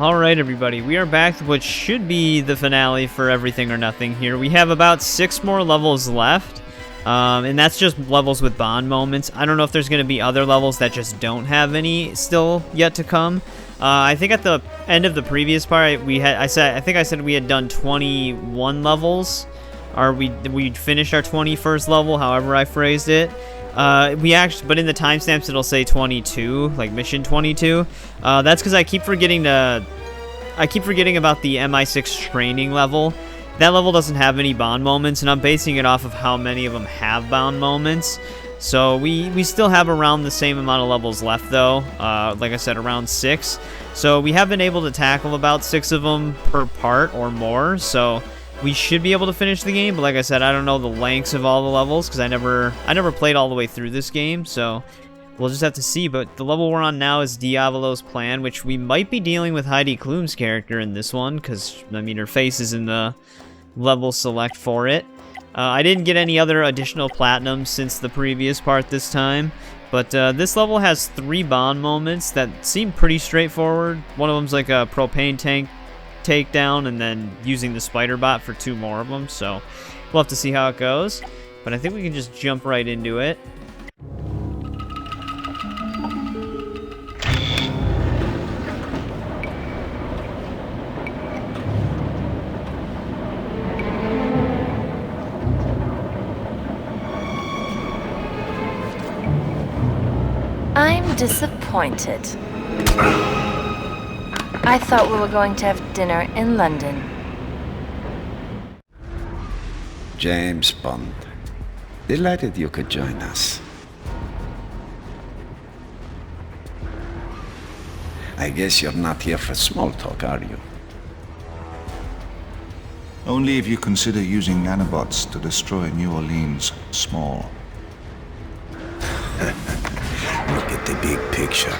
Alright everybody, we are back to what should be the finale for Everything or Nothing here. We have about 6 more levels left, and that's just levels with bond moments. I don't know if there's going to be other levels that just don't have any still yet to come. I think at the end of the previous part, I think I said we had done 21 levels, or we finished our 21st level, however I phrased it. But in the timestamps it'll say 22, like mission 22. That's because I keep forgetting about the MI6 training level. That level doesn't have any bond moments, and I'm basing it off of how many of them have bond moments. So we still have around the same amount of levels left, though. Like I said, around 6. So we have been able to tackle about 6 of them per part or more. So we should be able to finish the game, but like I said, I don't know the lengths of all the levels because I never played all the way through this game, so we'll just have to see. But the level we're on now is Diavolo's Plan, which we might be dealing with Heidi Klum's character in this one because, I mean, her face is in the level select for it. I didn't get any other additional platinums since the previous part this time, but this level has 3 bond moments that seem pretty straightforward. One of them's like a propane tank takedown, and then using the spider bot for 2 more of them, so we'll have to see how it goes, but I think we can just jump right into it. I'm disappointed. I thought we were going to have dinner in London. James Bond. Delighted you could join us. I guess you're not here for small talk, are you? Only if you consider using nanobots to destroy New Orleans small. Look at the big picture.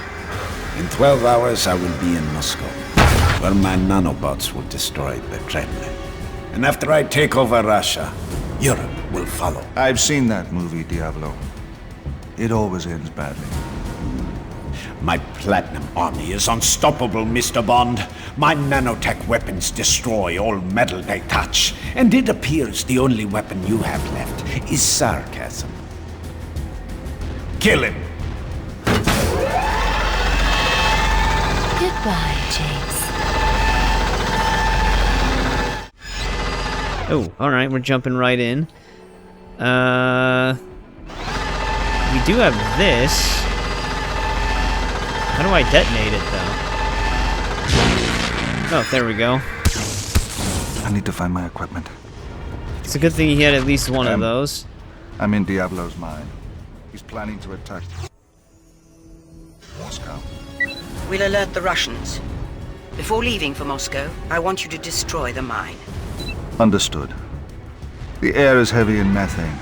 In 12 hours, I will be in Moscow, where my nanobots will destroy the Kremlin. And after I take over Russia, Europe will follow. I've seen that movie, Diavolo. It always ends badly. My platinum army is unstoppable, Mr. Bond. My nanotech weapons destroy all metal they touch. And it appears the only weapon you have left is sarcasm. Kill him! Goodbye, James. Oh, alright, we're jumping right in. We do have this. How do I detonate it, though? Oh, there we go. I need to find my equipment. It's a good thing he had at least one of those. I'm in Diavolo's mind. He's planning to attack Moscow. We'll alert the Russians. Before leaving for Moscow, I want you to destroy the mine. Understood. The air is heavy in methane.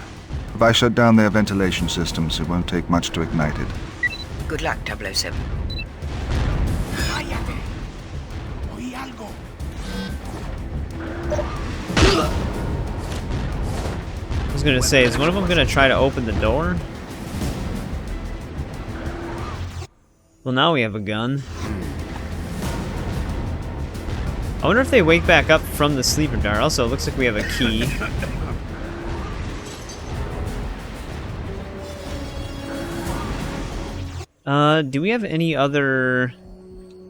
If I shut down their ventilation systems, it won't take much to ignite it. Good luck, 007. I was gonna say, is one of them gonna try to open the door? Well, now we have a gun. I wonder if they wake back up from the sleeper dart. Also, it looks like we have a key. Do we have any other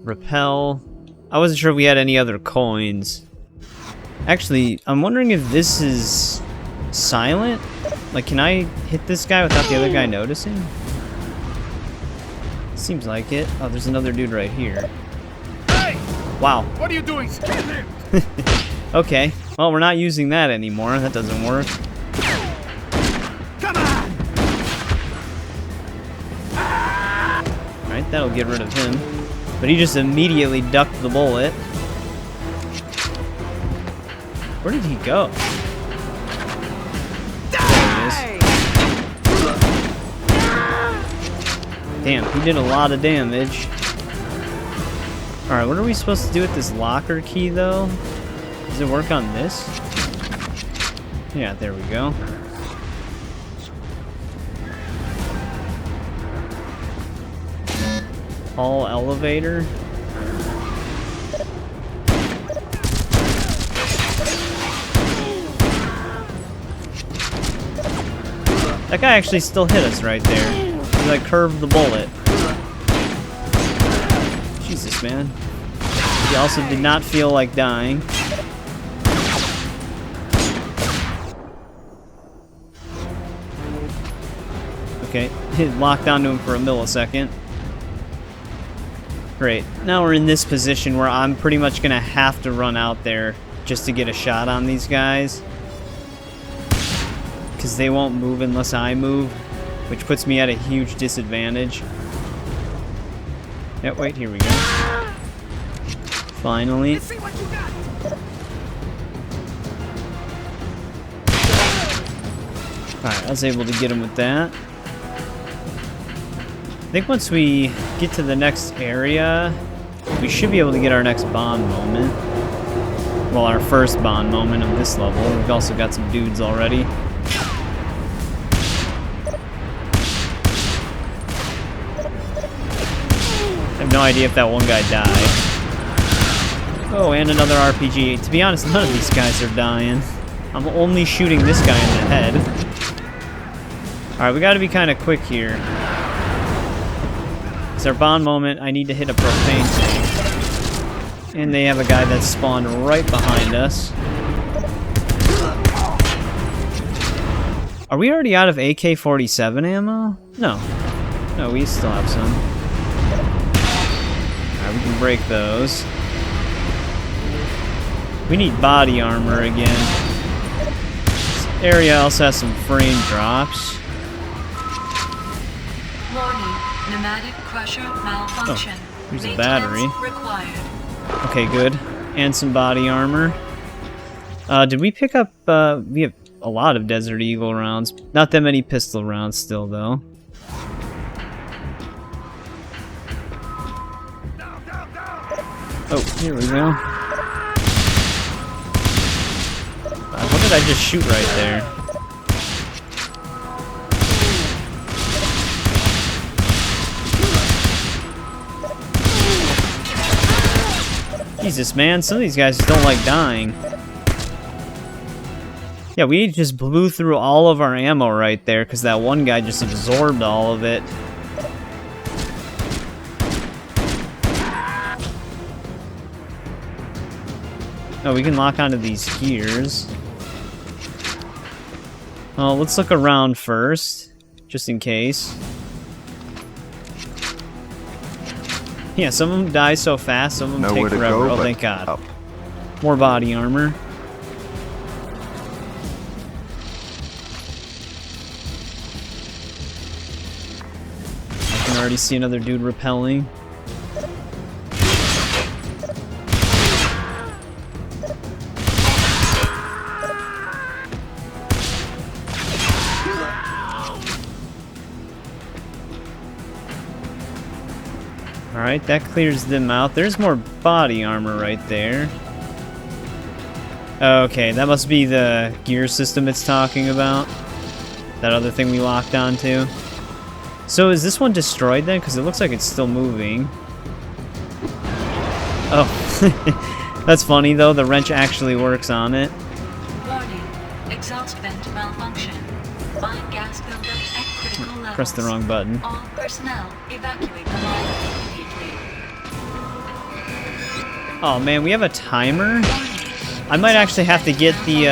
repel? I wasn't sure if we had any other coins. Actually, I'm wondering if this is silent? Like, can I hit this guy without the other guy noticing? Seems like it. Oh, there's another dude right here. Hey! Wow. What are you doing? Stand there! Okay. Well, we're not using that anymore. That doesn't work. Come on! Alright, that'll get rid of him. But he just immediately ducked the bullet. Where did he go? Damn, he did a lot of damage. Alright, what are we supposed to do with this locker key, though? Does it work on this? Yeah, there we go. Hall elevator. That guy actually still hit us right there. He like curved the bullet. Jesus, man. He also did not feel like dying. Okay, locked onto him for a millisecond. Great. Now we're in this position where I'm pretty much gonna have to run out there just to get a shot on these guys. Because they won't move unless I move, which puts me at a huge disadvantage. Yeah, wait, here we go. Finally. Let's see what you got. Alright, I was able to get him with that. I think once we get to the next area, we should be able to get our next bond moment. Well, our first bond moment of this level. We've also got some dudes already. I have no idea if that one guy died. Oh, and another RPG. To be honest, none of these guys are dying. I'm only shooting this guy in the head. Alright, we gotta be kind of quick here. It's our bond moment. I need to hit a propane tank. And they have a guy that's spawned right behind us. Are we already out of AK-47 ammo? No. No, we still have some. Alright, we can break those. We need body armor again. This area also has some frame drops. Warning, pneumatic crusher malfunction. Oh, here's a battery. Required. Okay, good. And some body armor. Did we pick up, we have a lot of Desert Eagle rounds. Not that many pistol rounds still, though. Oh, here we go. What did I just shoot right there? Jesus, man, some of these guys just don't like dying. Yeah, we just blew through all of our ammo right there because that one guy just absorbed all of it. Oh, we can lock onto these gears. Oh, let's look around first, just in case. Yeah, some of them die so fast, some of them take forever. Oh, thank God. Up. More body armor. I can already see another dude repelling. Alright, that clears them out. There's more body armor right there. Okay, that must be the gear system it's talking about. That other thing we locked onto. So is this one destroyed then? Because it looks like it's still moving. Oh, that's funny though. The wrench actually works on it. Warning, exhaust vent malfunction. Mine gas buildup at critical levels. Press the wrong button. All personnel evacuate the mine immediately. Oh man, we have a timer? I might actually have to get the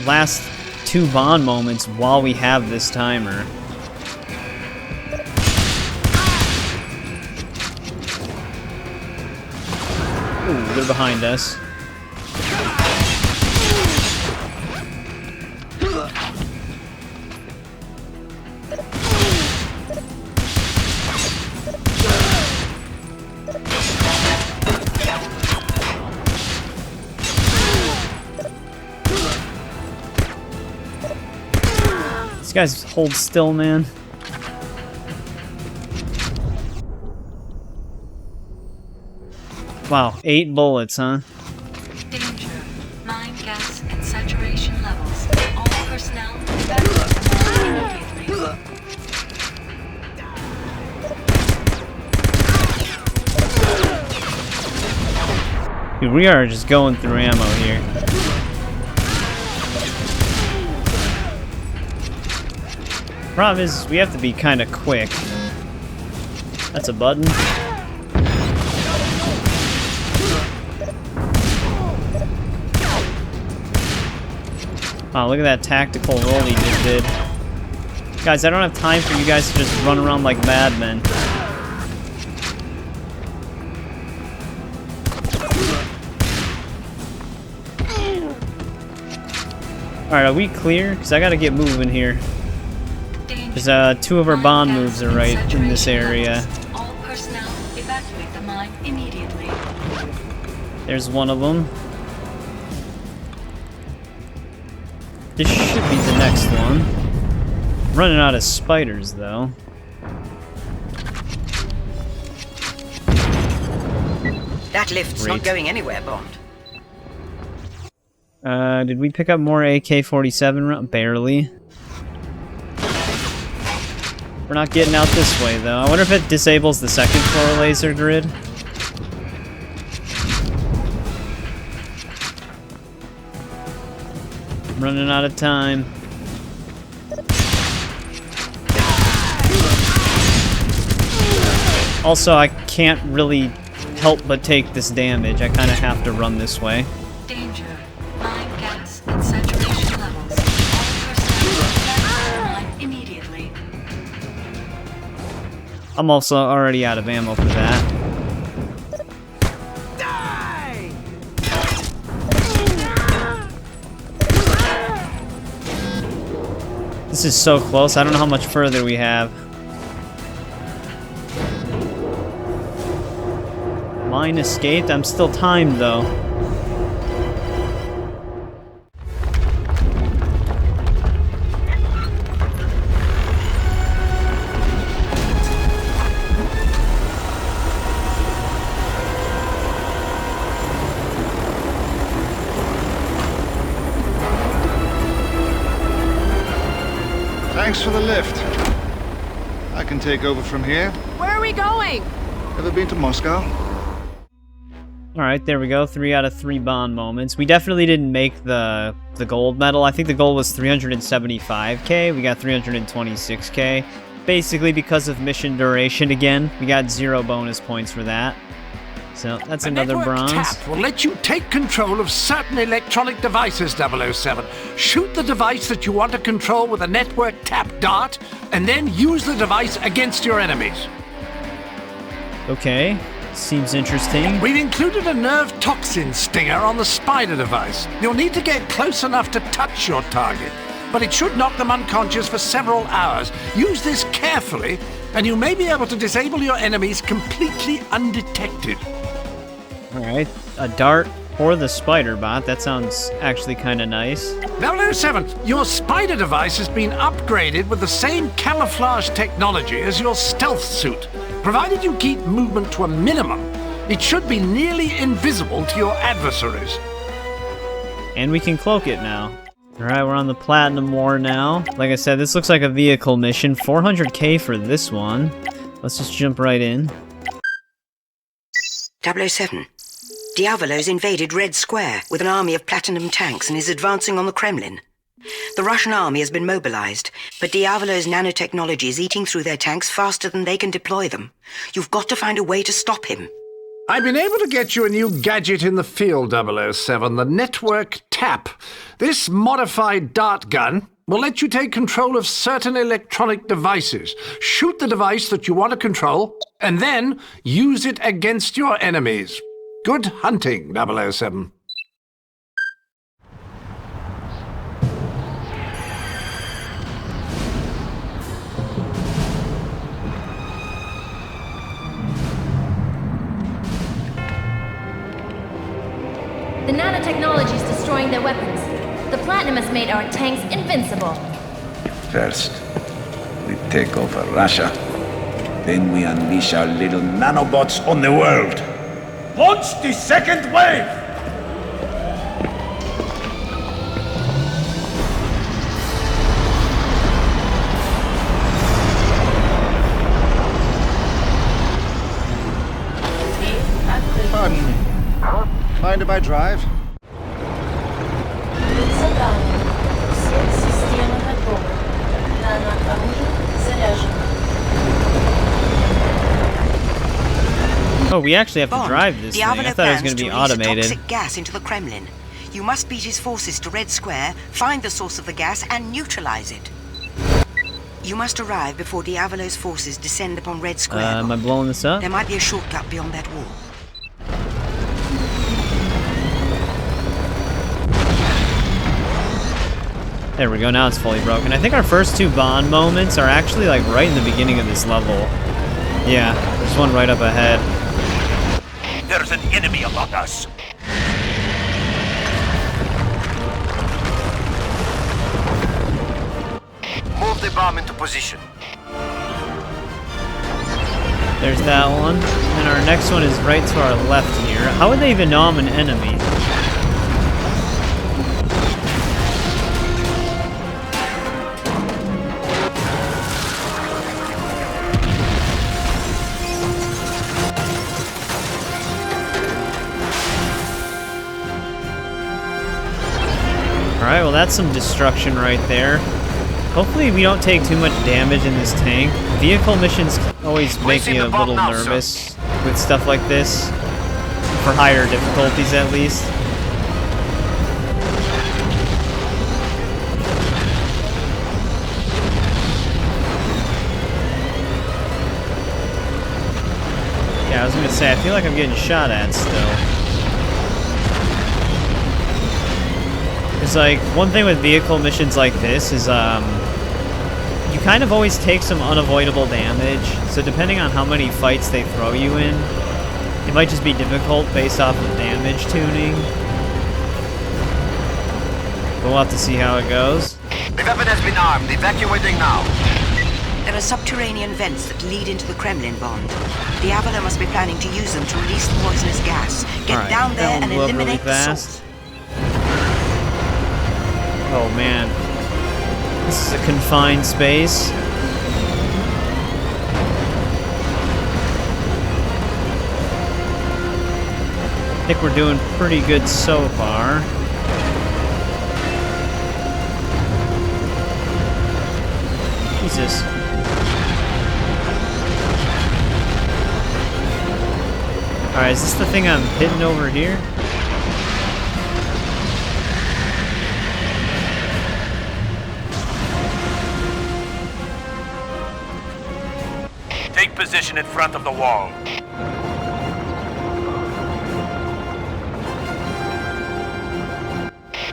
last 2 bond moments while we have this timer. Ooh, they're behind us. These guys hold still, man. Wow, 8 bullets, huh? Danger. Mine gas and saturation levels. All personnel evacuate immediately. Dude, we are just going through ammo here. Problem is, we have to be kind of quick. That's a button. Wow, look at that tactical roll he just did. Guys, I don't have time for you guys to just run around like madmen. Alright, are we clear? Because I gotta get moving here. There's 2 of our bond moves are right in this area. All personnel evacuate the mine immediately. There's one of them. This should be the next one. Running out of spiders, though. That lift's not going anywhere, Bond. Did we pick up more AK-47? Barely. We're not getting out this way, though. I wonder if it disables the second floor laser grid. I'm running out of time. Also, I can't really help but take this damage. I kind of have to run this way. Danger. Mine gas and saturation levels. All personnel evacuate the mine immediately. I'm also already out of ammo for that. This is so close. I don't know how much further we have. Mine escaped. I'm still timed, though. Thanks for the lift. I can take over from here. Where are we going? Ever been to Moscow? Alright, there we go. 3 out of 3 bond moments. We definitely didn't make the gold medal. I think the goal was 375k. We got 326k. Basically because of mission duration again. We got 0 bonus points for that. So that's another bronze. Tap will let you take control of certain electronic devices, 007. Shoot the device that you want to control with a network tap dart, and then use the device against your enemies. Okay, seems interesting. We've included a nerve toxin stinger on the spider device. You'll need to get close enough to touch your target, but it should knock them unconscious for several hours. Use this carefully, and you may be able to disable your enemies completely undetected. Alright, a dart for the spider bot. That sounds actually kind of nice. 007, your spider device has been upgraded with the same camouflage technology as your stealth suit. Provided you keep movement to a minimum, it should be nearly invisible to your adversaries. And we can cloak it now. Alright, we're on the Platinum War now. Like I said, this looks like a vehicle mission. 400k for this one. Let's just jump right in. 007. Diavolo's invaded Red Square with an army of platinum tanks and is advancing on the Kremlin. The Russian army has been mobilized, but Diavolo's nanotechnology is eating through their tanks faster than they can deploy them. You've got to find a way to stop him. I've been able to get you a new gadget in the field, 007, the network tap. This modified dart gun will let you take control of certain electronic devices, shoot the device that you want to control, and then use it against your enemies. Good hunting, 007. The nanotechnology is destroying their weapons. The platinum has made our tanks invincible. First, we take over Russia. Then we unleash our little nanobots on the world. Launch the second wave! Pardon me. Mind if I drive? Oh, we actually have to Bond, drive this thing. I Diavolo thought it was plans going to be release a automated. toxic gas into the Kremlin. You must beat his forces to Red Square, find the source of the gas, and neutralize it. You must arrive before Diavolo's forces descend upon Red Square. Am I blowing this up? There might be a shortcut beyond that wall. There we go, now it's fully broken. I think our first two Bond moments are actually like right in the beginning of this level. Yeah, there's one right up ahead. There's an enemy among us. Move the bomb into position. There's that one. And our next one is right to our left here. How would they even know I'm an enemy? Alright, well that's some destruction right there. Hopefully we don't take too much damage in this tank. Vehicle missions always make me a little nervous with stuff like this. For higher difficulties at least. Yeah, I was gonna say, I feel like I'm getting shot at still. It's like, one thing with vehicle missions like this is, you kind of always take some unavoidable damage, so depending on how many fights they throw you in, it might just be difficult based off of damage tuning. But we'll have to see how it goes. The weapon has been armed. Evacuating now. There are subterranean vents that lead into the Kremlin, Bond. Diavolo must be planning to use them to release the poisonous gas. Get down there and eliminate the source. Oh man, this is a confined space. I think we're doing pretty good so far. Jesus. Alright, is this the thing I'm hitting over here? Take position in front of the wall.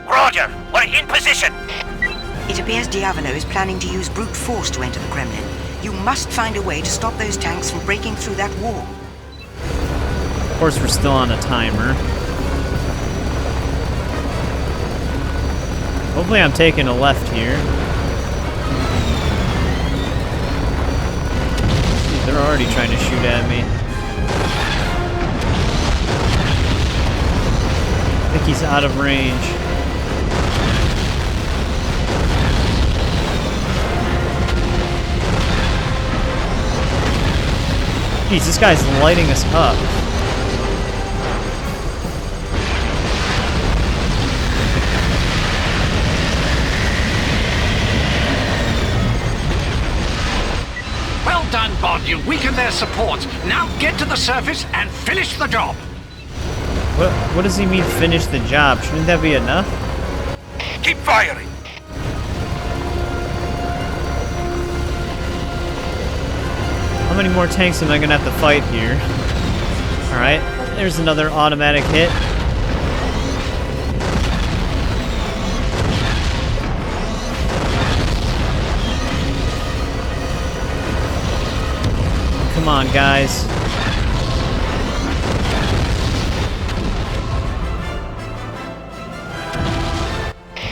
Roger, we're in position. It appears Diavolo is planning to use brute force to enter the Kremlin. You must find a way to stop those tanks from breaking through that wall. Of course, we're still on a timer. Hopefully I'm taking a left here. They're already trying to shoot at me. I think he's out of range. Jeez, this guy's lighting us up. Well done, Bond. You weakened their supports. Now get to the surface and finish the job. What does he mean, finish the job? Shouldn't that be enough? Keep firing. How many more tanks am I gonna have to fight here? Alright, there's another automatic hit. Come on, guys.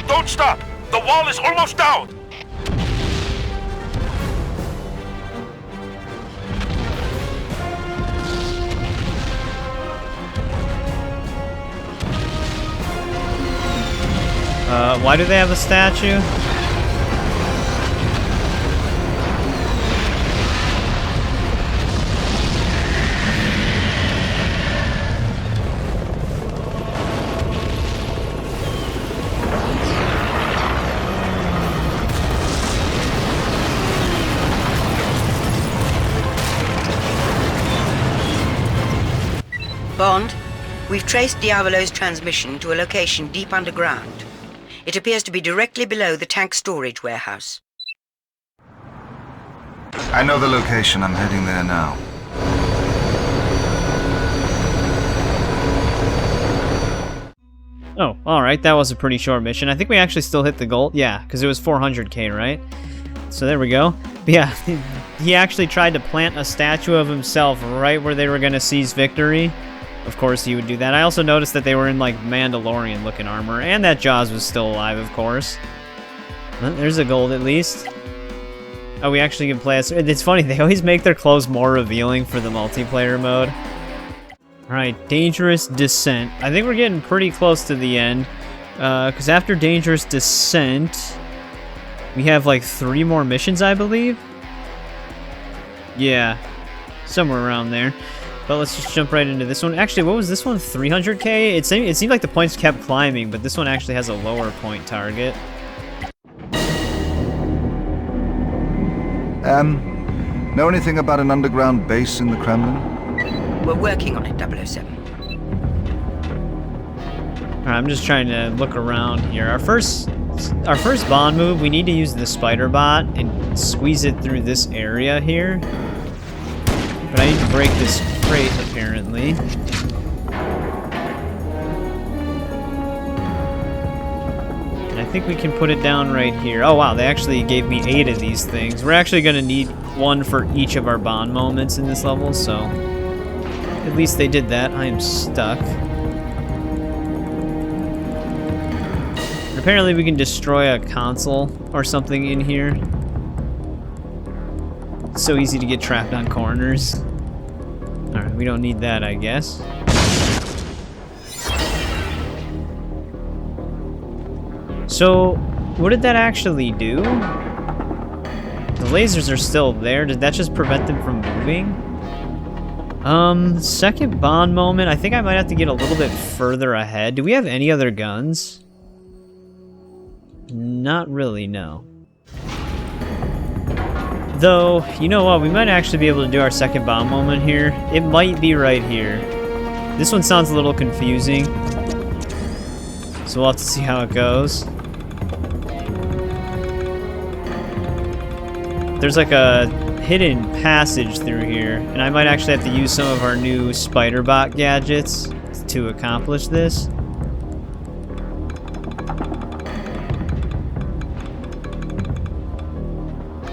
Don't stop. The wall is almost down. Why do they have a statue? Bond, we've traced Diavolo's transmission to a location deep underground. It appears to be directly below the tank storage warehouse. I know the location. I'm heading there now. Oh, alright, that was a pretty short mission. I think we actually still hit the goal. Yeah, because it was 400k, right? So there we go. But yeah, he actually tried to plant a statue of himself right where they were going to seize victory. Of course he would do that. I also noticed that they were in, like, Mandalorian-looking armor, and that Jaws was still alive, of course. Well, there's a gold, at least. Oh, we actually can play as... It's funny, they always make their clothes more revealing for the multiplayer mode. Alright, Dangerous Descent. I think we're getting pretty close to the end. Because after Dangerous Descent, we have like 3 more missions, I believe? Yeah, somewhere around there. But let's just jump right into this one. Actually, what was this one? 300k? It seemed like the points kept climbing, but this one actually has a lower point target. Know anything about an underground base in the Kremlin? We're working on it, 007. Alright, I'm just trying to look around here. Our first Bond move, we need to use the spider bot and squeeze it through this area here. But I need to break this crate, apparently. And I think we can put it down right here. Oh wow, they actually gave me 8 of these things. We're actually going to need 1 for each of our Bond moments in this level, so... At least they did that. I am stuck. Apparently we can destroy a console or something in here. It's so easy to get trapped on corners. Alright, we don't need that, I guess. So, what did that actually do? The lasers are still there. Did that just prevent them from moving? Second Bond moment. I think I might have to get a little bit further ahead. Do we have any other guns? Not really, no. Though, you know what? We might actually be able to do our second Bond moment here. It might be right here. This one sounds a little confusing. So we'll have to see how it goes. There's like a hidden passage through here, and I might actually have to use some of our new spider bot gadgets to accomplish this.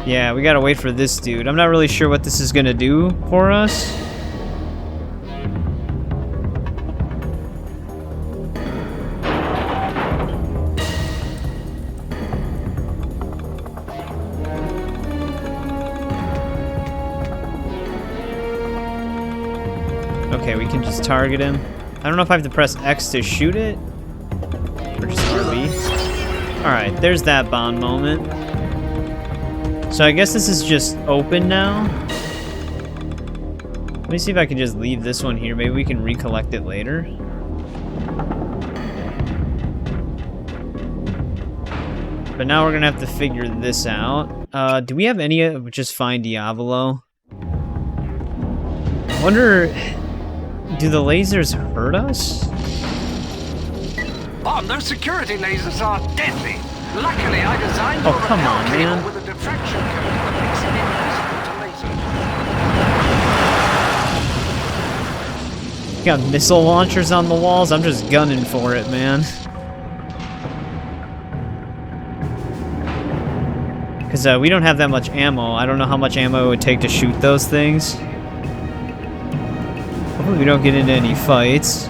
Yeah, we gotta wait for this dude. I'm not really sure what this is gonna do for us. Okay, we can just target him. I don't know if I have to press X to shoot it, or just RB. Alright, there's that Bond moment. So I guess this is just open now. Let me see if I can just leave this one here. Maybe we can recollect it later. But now we're gonna have to figure this out. Do we have any just find Diavolo? I wonder, do the lasers hurt us? Bond, those security lasers are deadly. Luckily, I designed Oh, come on, man. with a diffraction code that makes it invisible to lasers. Got missile launchers on the walls. I'm just gunning for it, man. Because we don't have that much ammo. I don't know how much ammo it would take to shoot those things. Hopefully we don't get into any fights.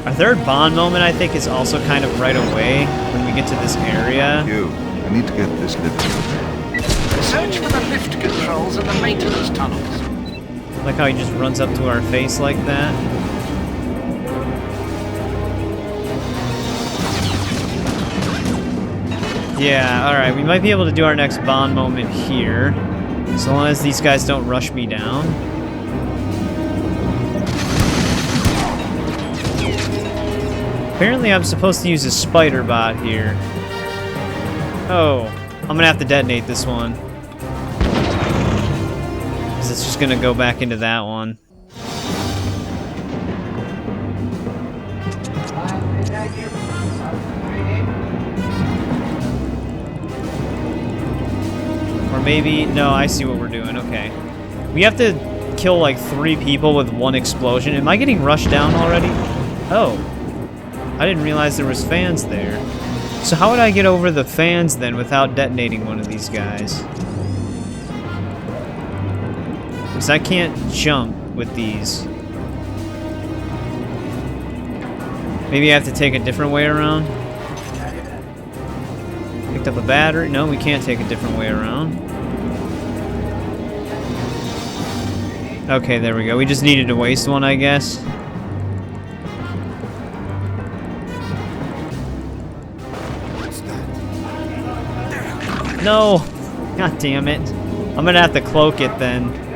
Our third Bond moment, I think, is also kind of right away when we get to this area. You, I need to get this lift. Search for the lift controls and the maintenance tunnels. I like how he just runs up to our face like that. Yeah, alright, we might be able to do our next Bond moment here. So long as these guys don't rush me down. Apparently I'm supposed to use a spider bot here. Oh, I'm gonna have to detonate this one. Because it's just gonna go back into that one. Or maybe... No, I see what we're doing. Okay. We have to kill like 3 people with 1 explosion. Am I getting rushed down already? Oh. I didn't realize there was fans there. So how would I get over the fans then without detonating one of these guys? Because I can't jump with these. Maybe I have to take a different way around? Picked up a battery? No, we can't take a different way around. Okay, there we go. We just needed to waste one, I guess. No! God damn it. I'm gonna have to cloak it then.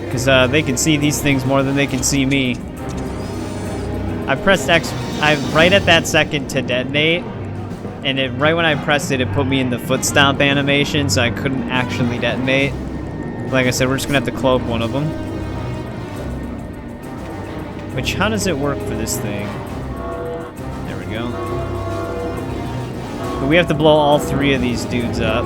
Because they can see these things more than they can see me. I pressed X right at that second to detonate. And right when I pressed it, it put me in the foot stomp animation, so I couldn't actually detonate. Like I said, we're just gonna have to cloak one of them. Which, how does it work for this thing? There we go. But we have to blow all 3 of these dudes up.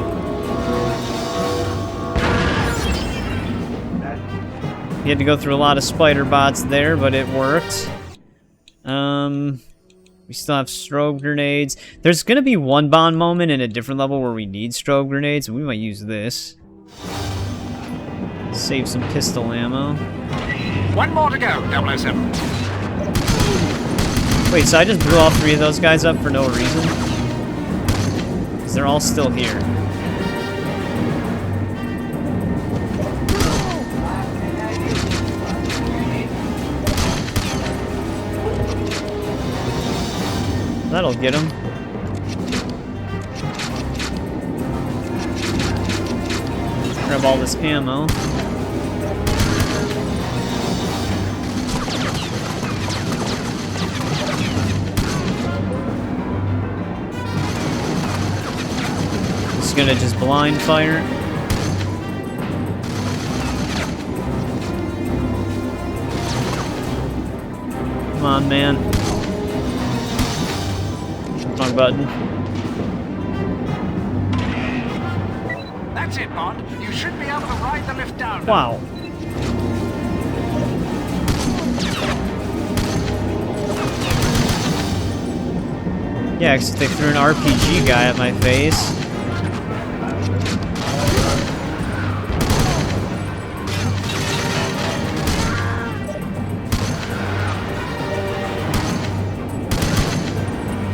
You had to go through a lot of spider bots there, but it worked. We still have strobe grenades. There's gonna be one bond moment in a different level where we need strobe grenades, and we might use this. Save some pistol ammo. 1 more to go, 007. Wait, so I just blew all 3 of those guys up for no reason? Because they're all still here. That'll get him. Grab all this ammo. Just gonna just blind fire. Come on, man. Wrong button. That's it, Bond. You should be able to ride the lift down. Wow. Yeah, except they threw an RPG guy at my face.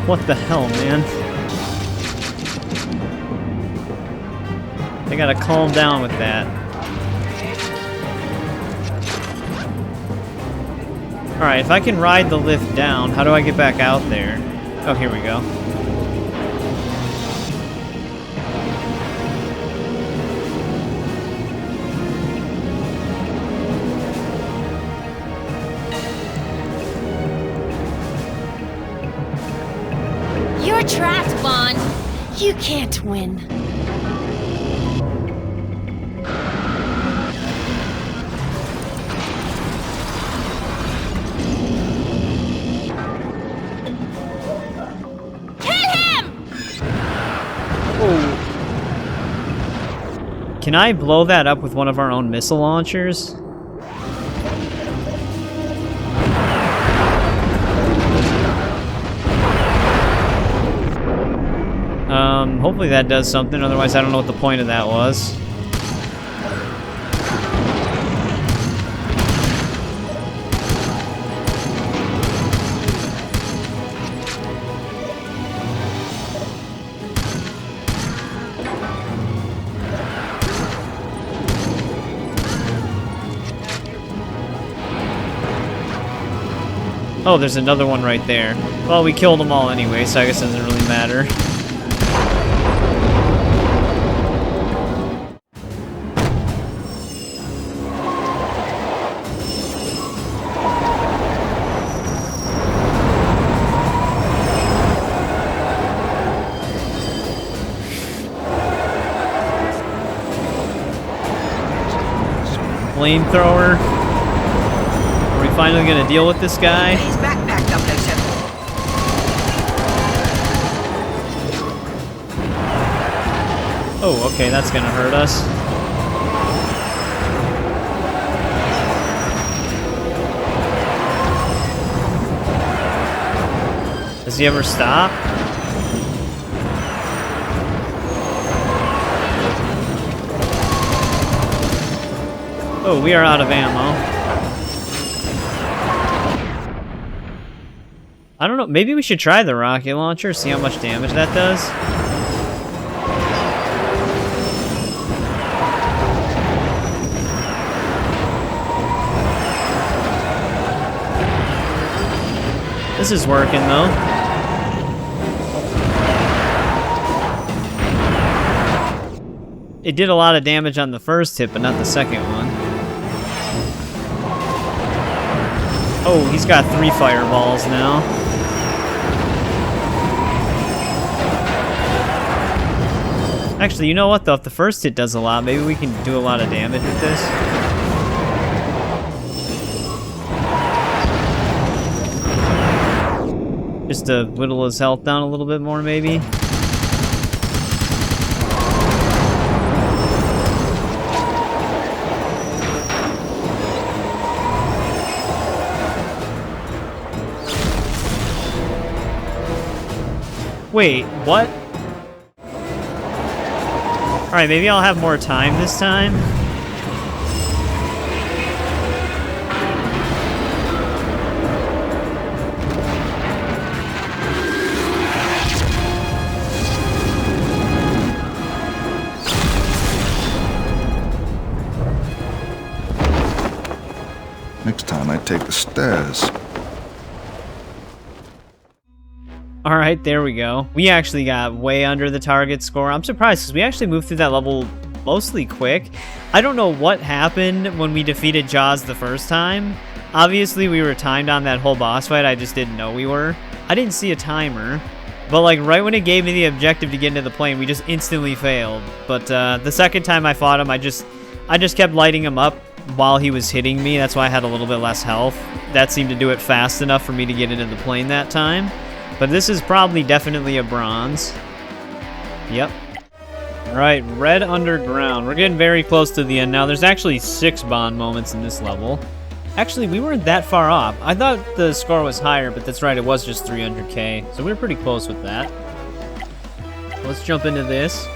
What the hell, man? I gotta calm down with that. Alright, if I can ride the lift down, how do I get back out there? Oh, here we go. You're trapped, Bond. You can't win. Hit him! Oh. Can I blow that up with one of our own missile launchers? Hopefully that does something, otherwise I don't know what the point of that was. Oh, there's another one right there. Well, we killed them all anyway, so I guess it doesn't really matter. flamethrower. Are we finally gonna deal with this guy? He's backpack 007. Oh, okay, that's gonna hurt us. Does he ever stop? Oh, we are out of ammo. I don't know, maybe we should try the rocket launcher, see how much damage that does. This is working though. It did a lot of damage on the first hit, but not the second one. Oh, he's got 3 fireballs now. Actually, you know what though? If the first hit does a lot, maybe we can do a lot of damage with this. Just to whittle his health down a little bit more, maybe. Wait, what? Alright, maybe I'll have more time this time. Next time I'd take the stairs. Alright, there we go. We actually got way under the target score. I'm surprised because we actually moved through that level mostly quick. I don't know what happened when we defeated Jaws the first time. Obviously, we were timed on that whole boss fight. I just didn't know we were. I didn't see a timer. But like right when it gave me the objective to get into the plane, we just instantly failed. But the second time I fought him, I just kept lighting him up while he was hitting me. That's why I had a little bit less health. That seemed to do it fast enough for me to get into the plane that time. But this is probably definitely a bronze. Yep. Alright, red underground. We're getting very close to the end now. There's actually 6 Bond moments in this level. Actually, we weren't that far off. I thought the score was higher, but that's right, it was just 300k. So we were pretty close with that. Let's jump into this.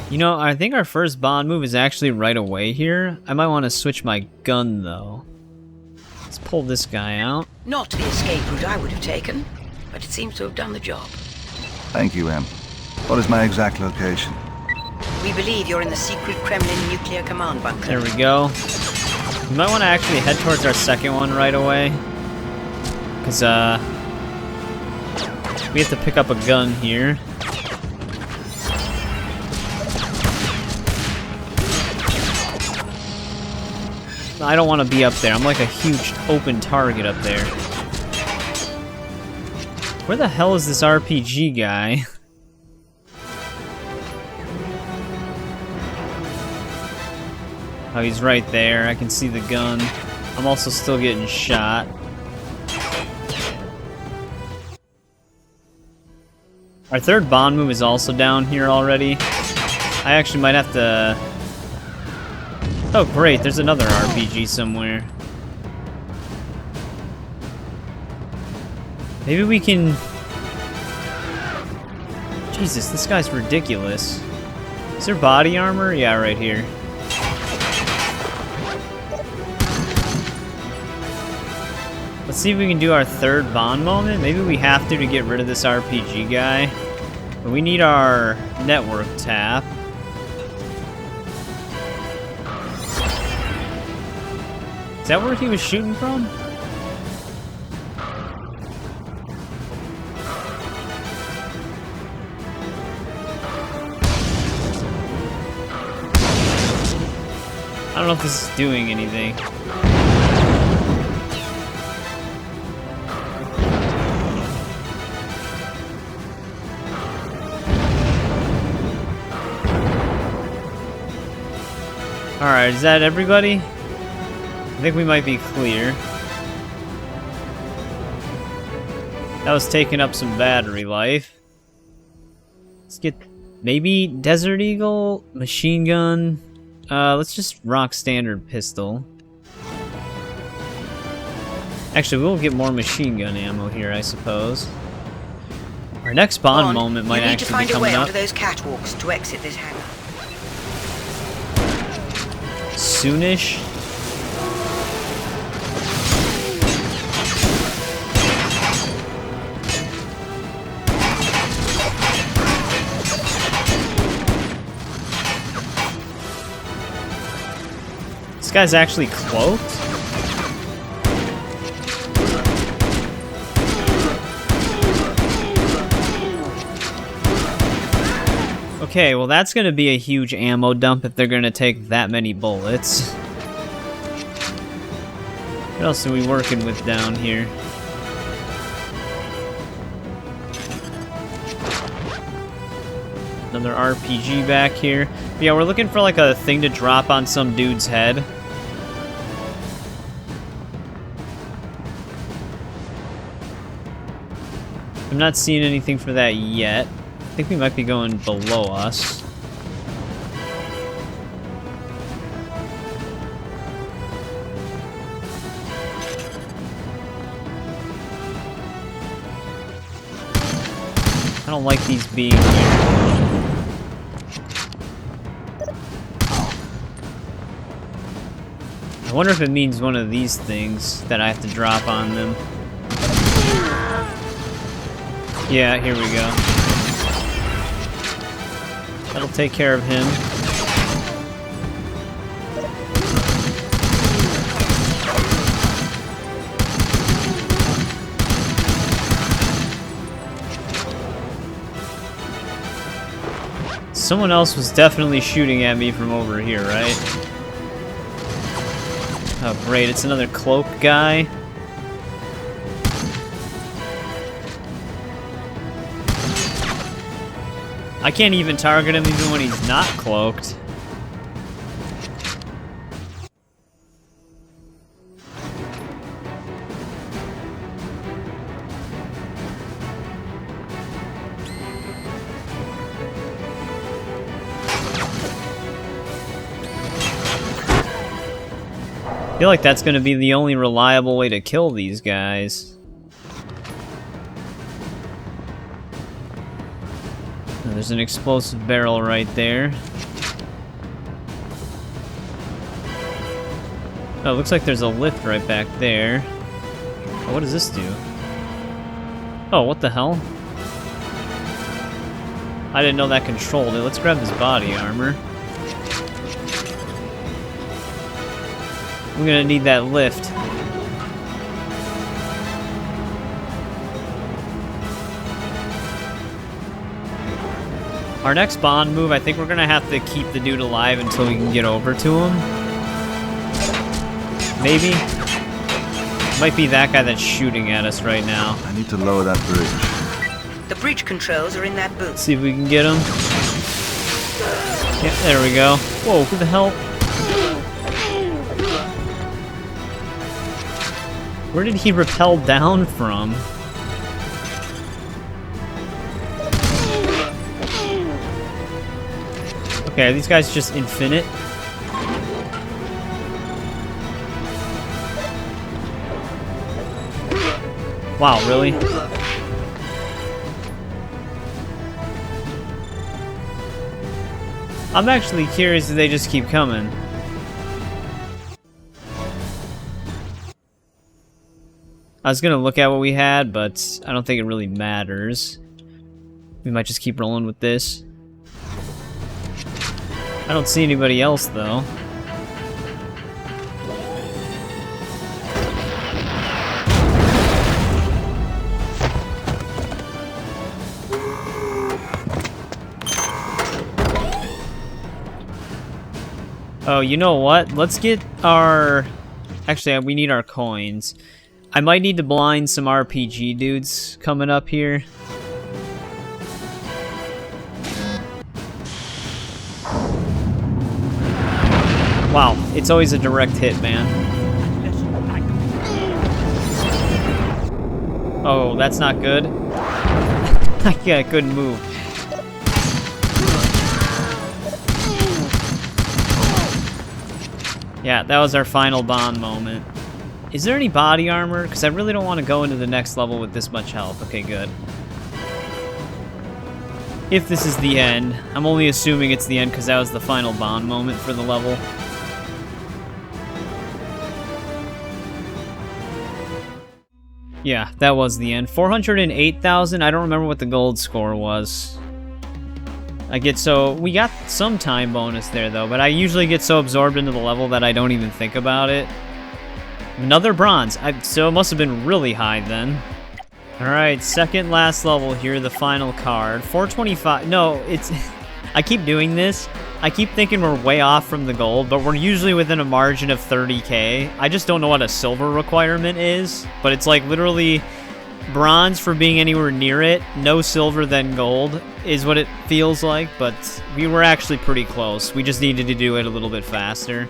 You know, I think our first Bond move is actually right away here. I might want to switch my gun, though. Let's pull this guy out. Not the escape route I would have taken, but it seems to have done the job. Thank you, M. What is my exact location? We believe you're in the secret Kremlin nuclear command bunker. There we go. We might want to actually head towards our second one right away. Because, we have to pick up a gun here. I don't want to be up there. I'm like a huge open target up there. Where the hell is this RPG guy? Oh, he's right there. I can see the gun. I'm also still getting shot. Our third Bond move is also down here already. I actually might have to... Oh great, there's another RPG somewhere. Maybe we can... Jesus, this guy's ridiculous. Is there body armor? Yeah, right here. Let's see if we can do our third Bond moment. Maybe we have to get rid of this RPG guy. But we need our network tap. Is that where he was shooting from? I don't know if this is doing anything. Alright, is that everybody? I think we might be clear. That was taking up some battery life. Let's get maybe Desert Eagle, machine gun. Let's just rock standard pistol. Actually, we'll get more machine gun ammo here, I suppose. Our next Bond moment might actually be coming up. You need to find a way onto those catwalks to exit this hangar. Soonish. This guy's actually cloaked? Okay, well that's gonna be a huge ammo dump if they're gonna take that many bullets. What else are we working with down here? Another RPG back here. But yeah, we're looking for like a thing to drop on some dude's head. I'm not seeing anything for that yet. I think we might be going below us. I don't like these being here. I wonder if it means one of these things that I have to drop on them. Yeah, here we go. That'll take care of him. Someone else was definitely shooting at me from over here, right? Oh great, it's another cloak guy. I can't even target him even when he's not cloaked. I feel like that's gonna be the only reliable way to kill these guys. Oh, there's an explosive barrel right there. Oh, it looks like there's a lift right back there. Oh, what does this do? Oh, what the hell? I didn't know that controlled it. Let's grab this body armor. I'm gonna need that lift. Our next Bond move, I think we're gonna have to keep the dude alive until we can get over to him. Maybe? Might be that guy that's shooting at us right now. I need to lower that bridge. The bridge controls are in that booth. Let's see if we can get him. Yeah, there we go. Whoa, who the hell? Where did he rappel down from? Okay, are these guys just infinite? Wow, really? I'm actually curious if they just keep coming. I was gonna look at what we had, but I don't think it really matters. We might just keep rolling with this. I don't see anybody else, though. Oh, you know what? Let's get our... Actually, we need our coins. I might need to blind some RPG dudes coming up here. Wow, it's always a direct hit, man. Oh, that's not good. Yeah, couldn't move. Yeah, that was our final Bond moment. Is there any body armor? Because I really don't want to go into the next level with this much health. Okay, good. If this is the end, I'm only assuming it's the end because that was the final Bond moment for the level. Yeah, that was the end. 408,000. I don't remember what the gold score was. We got some time bonus there though, but I usually get so absorbed into the level that I don't even think about it. Another bronze. So it must have been really high then. Alright, second last level here, the final card. 425. No, it's... I keep doing this. I keep thinking we're way off from the gold, but we're usually within a margin of 30k. I just don't know what a silver requirement is, but it's like literally bronze for being anywhere near it. No silver, then gold is what it feels like, but we were actually pretty close. We just needed to do it a little bit faster.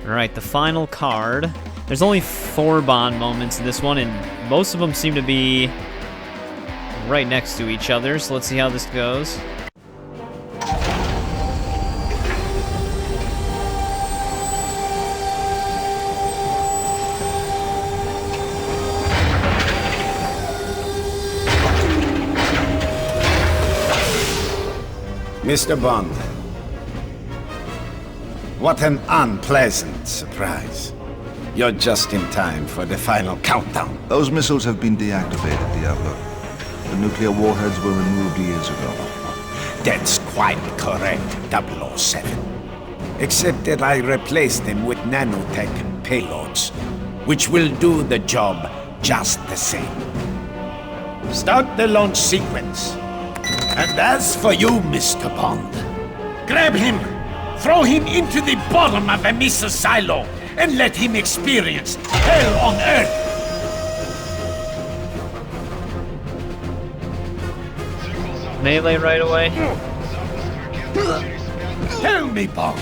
Alright, the final card. There's only 4 Bond moments in this one, and most of them seem to be right next to each other, so let's see how this goes. Mr. Bond, what an unpleasant surprise. You're just in time for the final countdown. Those missiles have been deactivated, Diavolo. The nuclear warheads were removed years ago. That's quite correct, 007. Except that I replaced them with nanotech payloads, which will do the job just the same. Start the launch sequence. And as for you, Mr. Bond, grab him, throw him into the bottom of a missile silo, and let him experience hell on Earth! Melee right away. Tell me, Bond,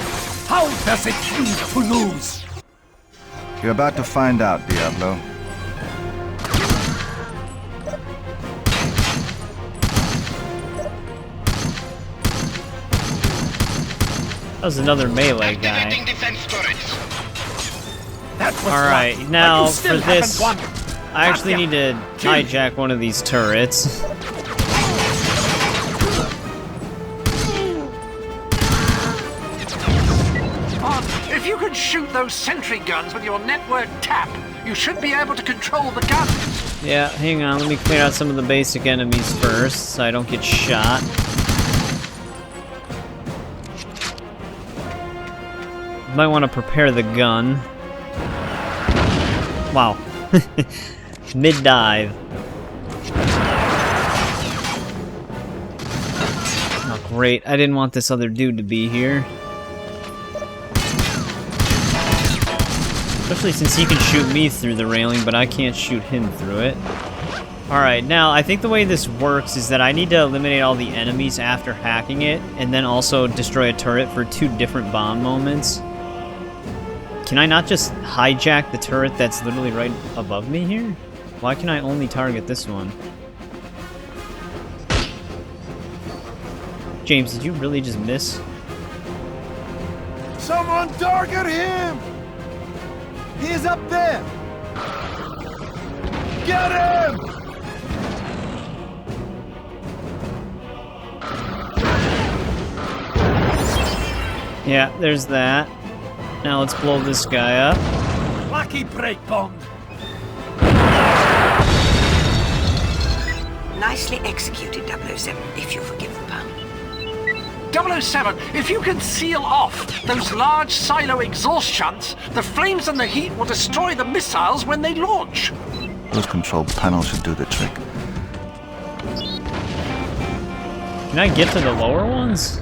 how does it feel to lose? You're about to find out, Diavolo. That was another melee guy. Alright, now for this, I actually need to hijack one of these turrets. If you could shoot those sentry guns with your network tap, you should be able to control the guns. Yeah, hang on, let me clear out some of the basic enemies first, so I don't get shot. Might want to prepare the gun. Wow. Mid-dive. Oh, great. I didn't want this other dude to be here. Especially since he can shoot me through the railing, but I can't shoot him through it. Alright, now, I think the way this works is that I need to eliminate all the enemies after hacking it, and then also destroy a turret for 2 different bomb moments. Can I not just hijack the turret that's literally right above me here? Why can I only target this one? James, did you really just miss? Someone target him! He's up there! Get him! Yeah, there's that. Now let's blow this guy up. Lucky break, Bond. Nicely executed, 007, if you forgive the pun. 007, if you can seal off those large silo exhaust shunts, the flames and the heat will destroy the missiles when they launch. Those control panels should do the trick. Can I get to the lower ones?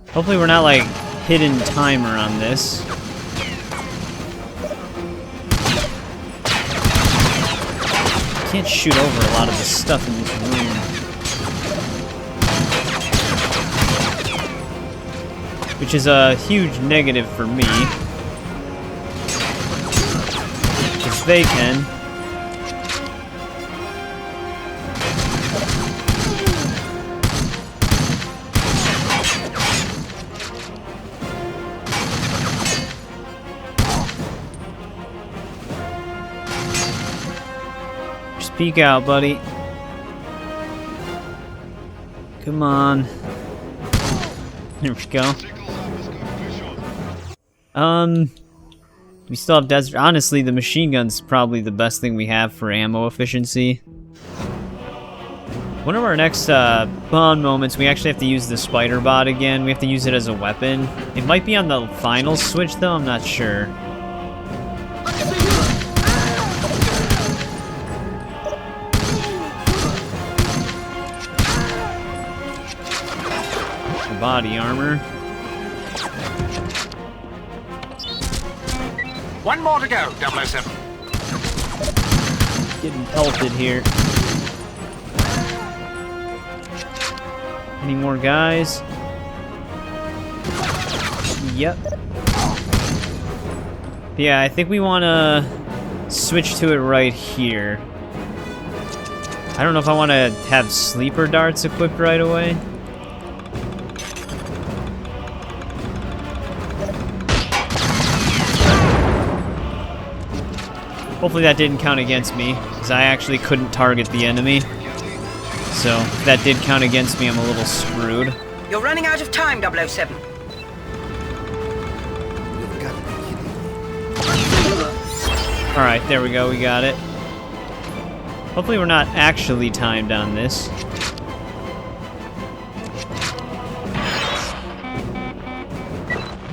Hopefully we're not like hidden timer on this. Can't shoot over a lot of the stuff in this room. which is a huge negative for me. Because they can. Just peek out, buddy. Come on. There we go. We still have desert. Honestly, the machine gun's probably the best thing we have for ammo efficiency. One of our next bond moments, we actually have to use the spider bot again. We have to use it as a weapon. It might be on the final switch, though. I'm not sure. Body armor. One more to go, 007. Getting pelted here. Any more guys? Yep. Yeah, I think we want to switch to it right here. I don't know if I want to have sleeper darts equipped right away. Hopefully that didn't count against me, because I actually couldn't target the enemy. So, if that did count against me, I'm a little screwed. You're running out of time, 007. Alright, there we go, we got it. Hopefully we're not actually timed on this.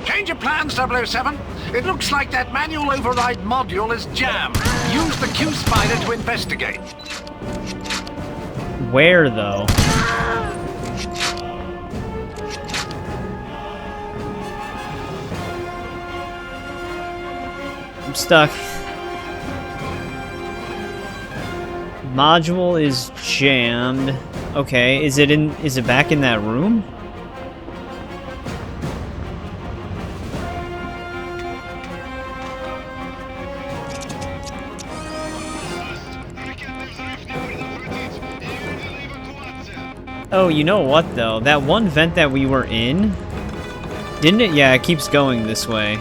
Change of plans, 007. It looks like that manual override module is jammed. Use the Q-Spider to investigate. Where, though? I'm stuck. Module is jammed. Okay, is it back in that room? Oh, you know what, though? That one vent that we were in, didn't it? Yeah, it keeps going this way.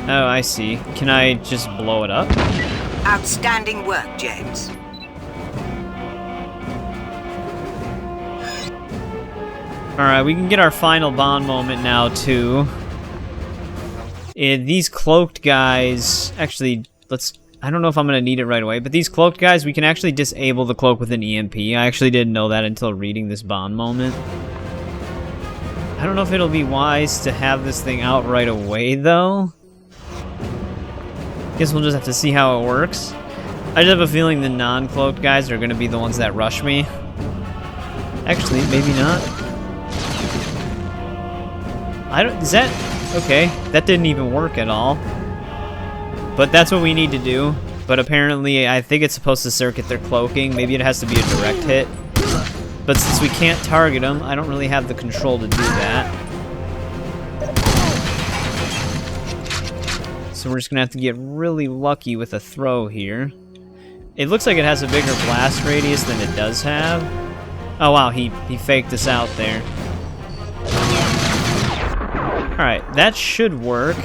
Oh, I see. Can I just blow it up? Outstanding work, James. Alright, we can get our final bond moment now, too. These cloaked guys... Actually, I don't know if I'm going to need it right away, but these cloaked guys, we can actually disable the cloak with an EMP. I actually didn't know that until reading this bond moment. I don't know if it'll be wise to have this thing out right away, though. Guess we'll just have to see how it works. I just have a feeling the non-cloaked guys are going to be the ones that rush me. Actually, maybe not. Is that... Okay, that didn't even work at all. But that's what we need to do. But apparently, I think it's supposed to circuit their cloaking. Maybe it has to be a direct hit. But since we can't target them, I don't really have the control to do that. So we're just gonna have to get really lucky with a throw here. It looks like it has a bigger blast radius than it does have. Oh wow, he faked us out there. Alright, that should work.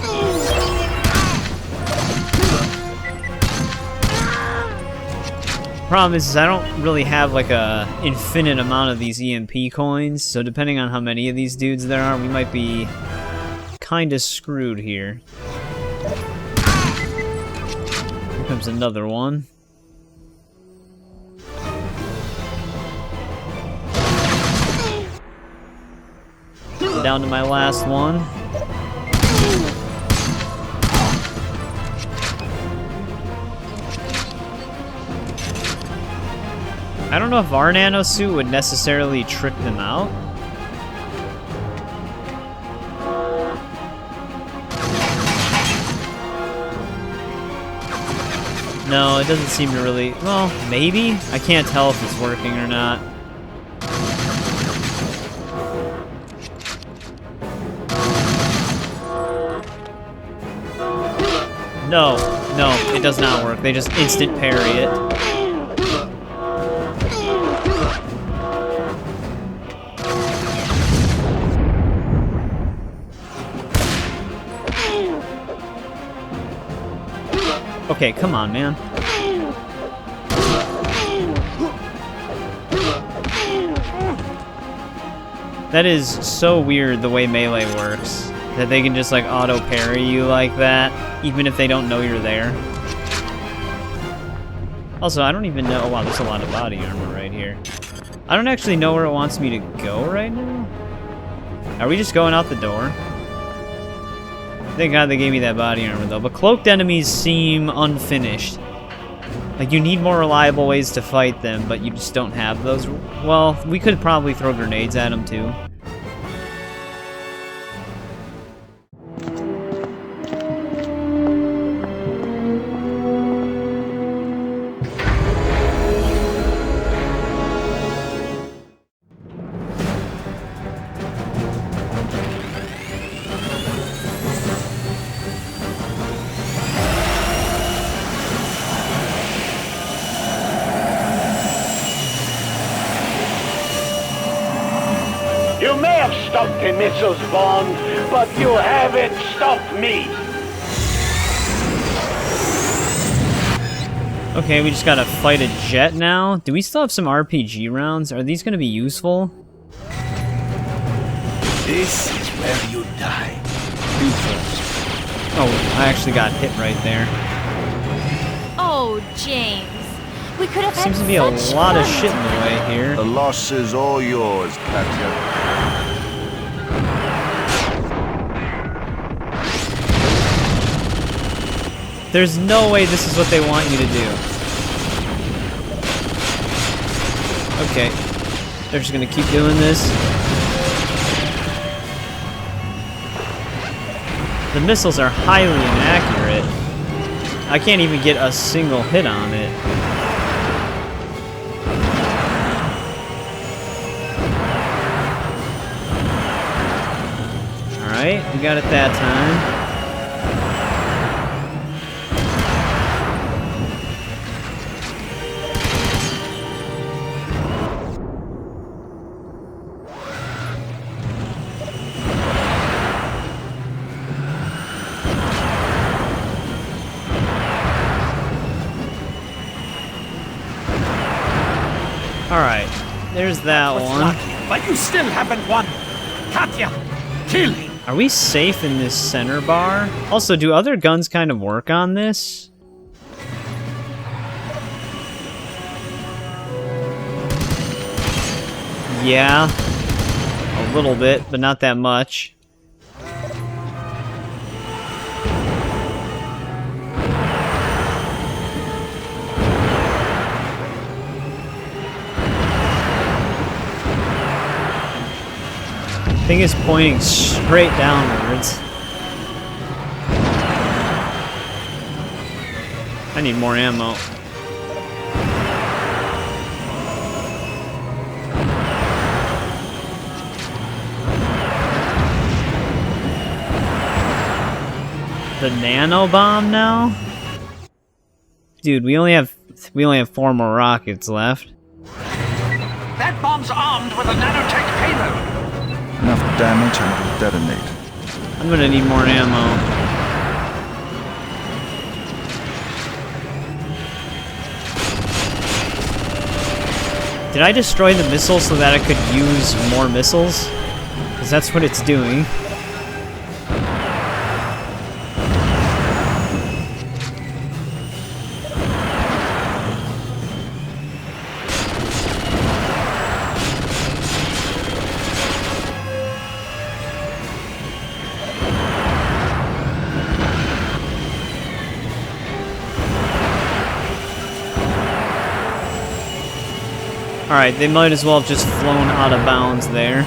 Problem is I don't really have like a infinite amount of these EMP coins, so depending on how many of these dudes there are, we might be kinda screwed here. Here comes another one. Down to my last one. I don't know if our nanosuit would necessarily trick them out. No, it doesn't seem to really... Well, maybe? I can't tell if it's working or not. No, no, it does not work. They just instant parry it. Okay, come on, man. That is so weird the way melee works. That they can just like auto parry you like that, even if they don't know you're there. Also, I don't even know. Oh, wow, there's a lot of body armor right here. I don't actually know where it wants me to go right now. Are we just going out the door? Thank God they gave me that body armor though. But cloaked enemies seem unfinished. Like you need more reliable ways to fight them, but you just don't have those. Well, we could probably throw grenades at them too. You may have stopped the missiles, Bond, but you haven't stopped me. Okay, we just gotta fight a jet now. Do we still have some RPG rounds? Are these gonna be useful? This is where you die. Oh, I actually got hit right there. Oh, James. We could have Seems had to be a such lot of fun shit in the way here. The loss is all yours, Katya. There's no way this is what they want you to do. Okay. They're just gonna keep doing this. The missiles are highly inaccurate. I can't even get a single hit on it. Alright, we got it that time. Alright, there's that one. But you still haven't won. Katya, kill him. Are we safe in this center bar? Also, do other guns kind of work on this? Yeah, a little bit, but not that much. Thing is pointing straight downwards. I need more ammo. The nano bomb now? Dude, we only have 4 more rockets left. That bomb's armed with a nanotech payload. Enough damage and it'll detonate. I'm gonna need more ammo. Did I destroy the missile so that I could use more missiles? Because that's what it's doing. Alright, they might as well have just flown out of bounds there.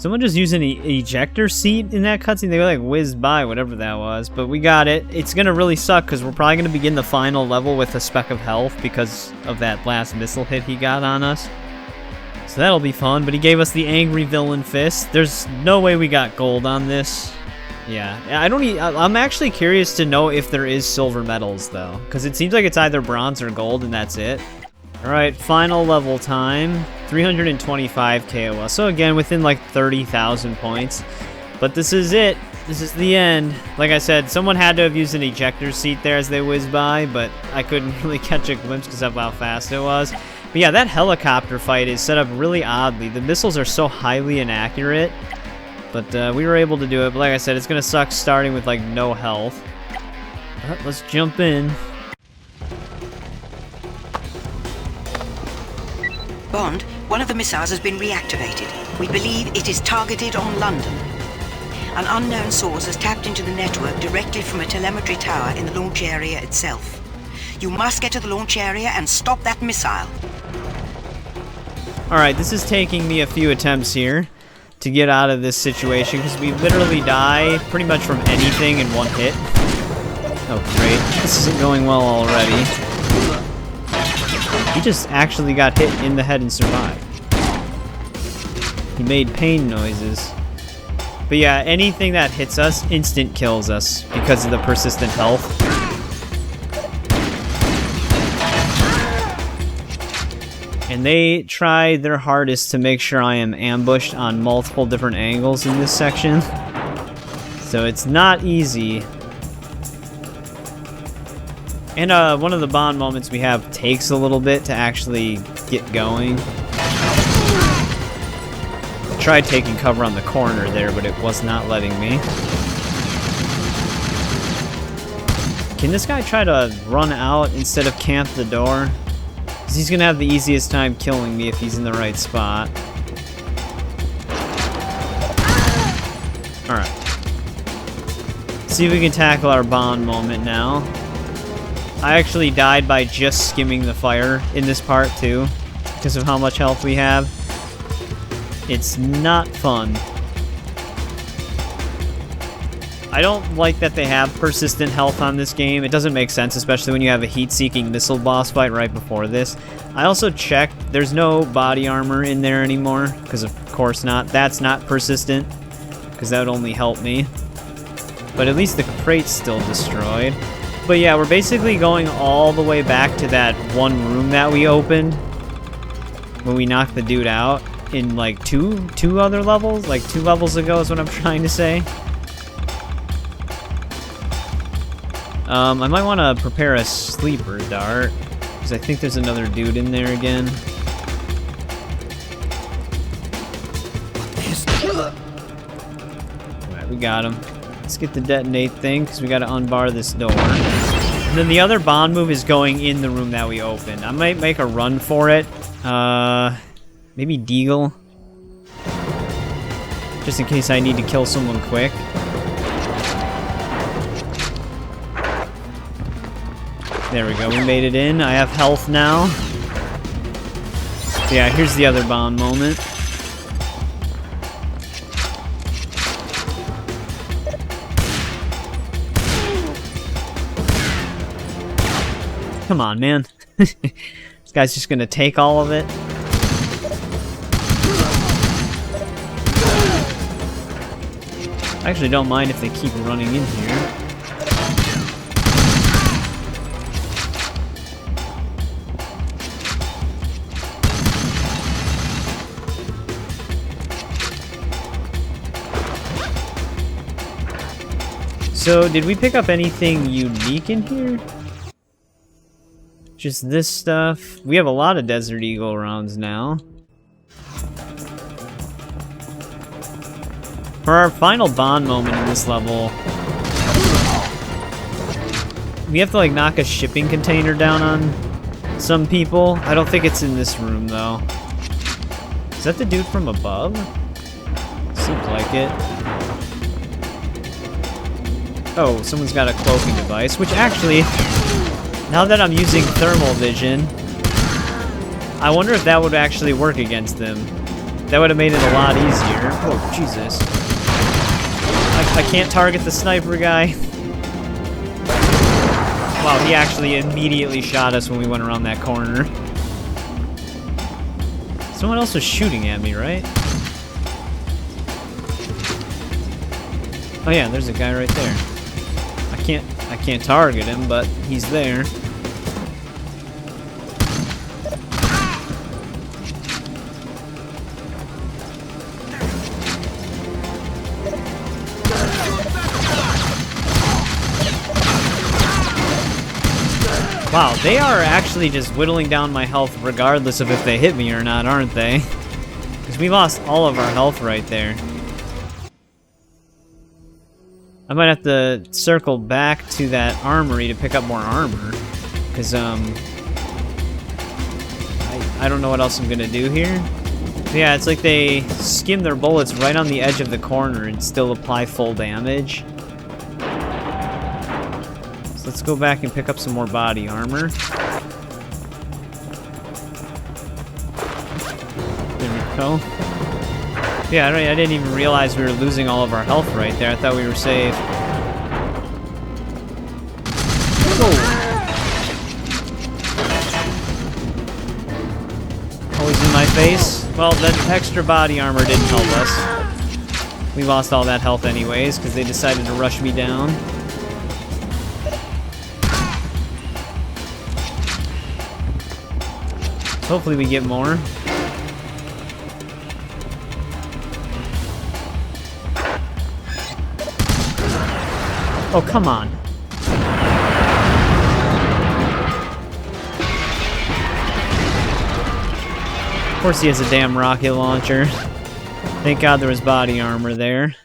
Someone just used an ejector seat in that cutscene. They like whizzed by, whatever that was. But we got it. It's gonna really suck because we're probably gonna begin the final level with a speck of health because of that last missile hit he got on us. So that'll be fun. But he gave us the angry villain fist. There's no way we got gold on this. Yeah, I'm actually curious to know if there is silver medals though, because it seems like it's either bronze or gold, and that's it. All right, final level time, 325 KOL. So again, within like 30,000 points. But this is it. This is the end. Like I said, someone had to have used an ejector seat there as they whizzed by, but I couldn't really catch a glimpse because of how fast it was. But yeah, that helicopter fight is set up really oddly. The missiles are so highly inaccurate, but we were able to do it. But like I said, it's gonna suck starting with like no health. But let's jump in. Bond, one of the missiles has been reactivated. We believe it is targeted on London. An unknown source has tapped into the network directly from a telemetry tower in the launch area itself. You must get to the launch area and stop that missile. Alright, this is taking me a few attempts here to get out of this situation because we literally die pretty much from anything in one hit. Oh great, this isn't going well already. He just actually got hit in the head and survived. He made pain noises. But yeah, anything that hits us instant kills us because of the persistent health. And they try their hardest to make sure I am ambushed on multiple different angles in this section. So it's not easy. And one of the Bond moments we have takes a little bit to actually get going. I tried taking cover on the corner there, but it was not letting me. Can this guy try to run out instead of camp the door? Because he's going to have the easiest time killing me if he's in the right spot. Alright. See if we can tackle our Bond moment now. I actually died by just skimming the fire in this part too, because of how much health we have. It's not fun. I don't like that they have persistent health on this game. It doesn't make sense, especially when you have a heat-seeking missile boss fight right before this. I also checked, there's no body armor in there anymore, because of course not. That's not persistent, because that would only help me. But at least the crate's still destroyed. But yeah, we're basically going all the way back to that one room that we opened when we knocked the dude out in like two other levels, like 2 levels ago is what I'm trying to say. I might want to prepare a sleeper dart because I think there's another dude in there again. Alright, we got him. Let's get the detonate thing, because we got to unbar this door. And then the other Bond move is going in the room that we opened. I might make a run for it. Maybe Deagle. Just in case I need to kill someone quick. There we go, we made it in. I have health now. So yeah, here's the other Bond moment. Come on, man. This guy's just gonna take all of it. I actually don't mind if they keep running in here. So, did we pick up anything unique in here? Just this stuff. We have a lot of Desert Eagle rounds now. For our final Bond moment in this level, we have to like knock a shipping container down on some people. I don't think it's in this room though. Is that the dude from above? Seems like it. Oh, someone's got a cloaking device, which actually, now that I'm using thermal vision, I wonder if that would actually work against them. That would have made it a lot easier. Oh, Jesus. I can't target the sniper guy. Wow, he actually immediately shot us when we went around that corner. Someone else was shooting at me, right? Oh yeah, there's a guy right there. I can't target him, but he's there. Wow, they are actually just whittling down my health regardless of if they hit me or not, aren't they? Because we lost all of our health right there. I might have to circle back to that armory to pick up more armor. Because, I don't know what else I'm gonna do here. But yeah, it's like they skim their bullets right on the edge of the corner and still apply full damage. Let's go back and pick up some more body armor. There we go. Yeah, I didn't even realize we were losing all of our health right there. I thought we were safe. Whoa. Always in my face. Well, that extra body armor didn't help us. We lost all that health anyways, because they decided to rush me down. Hopefully we get more. Oh, come on. Of course he has a damn rocket launcher. Thank God there was body armor there.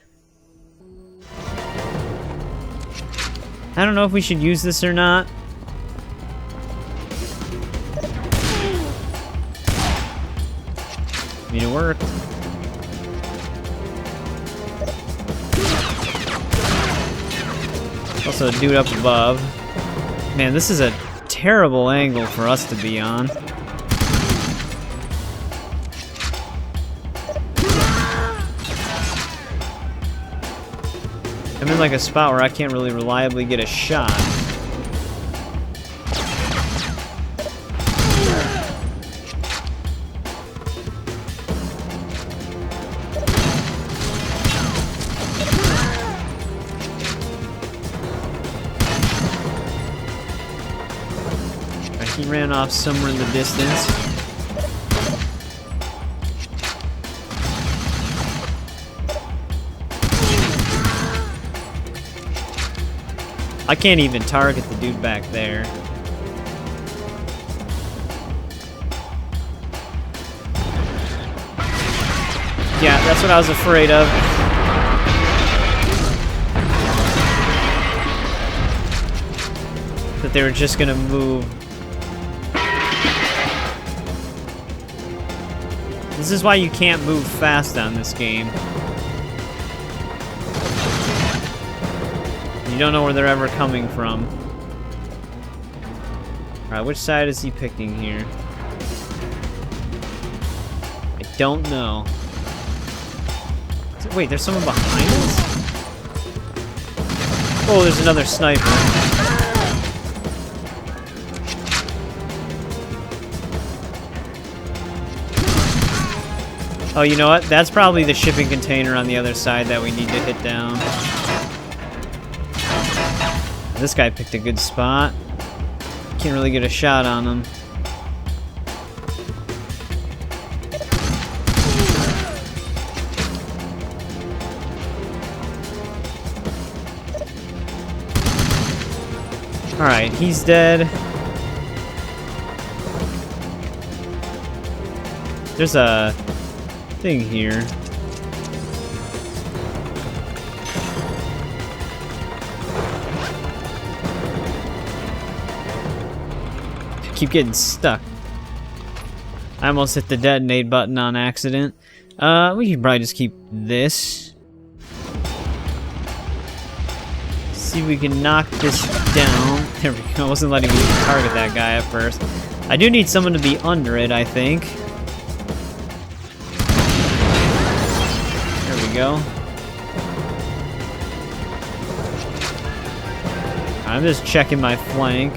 I don't know if we should use this or not. I mean, it worked. Also a dude up above. Man, this is a terrible angle for us to be on. I'm in like a spot where I can't really reliably get a shot. He ran off somewhere in the distance. I can't even target the dude back there. Yeah, that's what I was afraid of. That they were just gonna move. This is why you can't move fast on this game. You don't know where they're ever coming from. Alright, which side is he picking here? I don't know. Wait, there's someone behind us? Oh, there's another sniper. Oh, you know what? That's probably the shipping container on the other side that we need to hit down. This guy picked a good spot. Can't really get a shot on him. Alright, he's dead. There's a thing here. I keep getting stuck. I almost hit the detonate button on accident. We should probably just keep this. See if we can knock this down. There we go. I wasn't letting me target that guy at first. I do need someone to be under it, I think. go. I'm just checking my flank.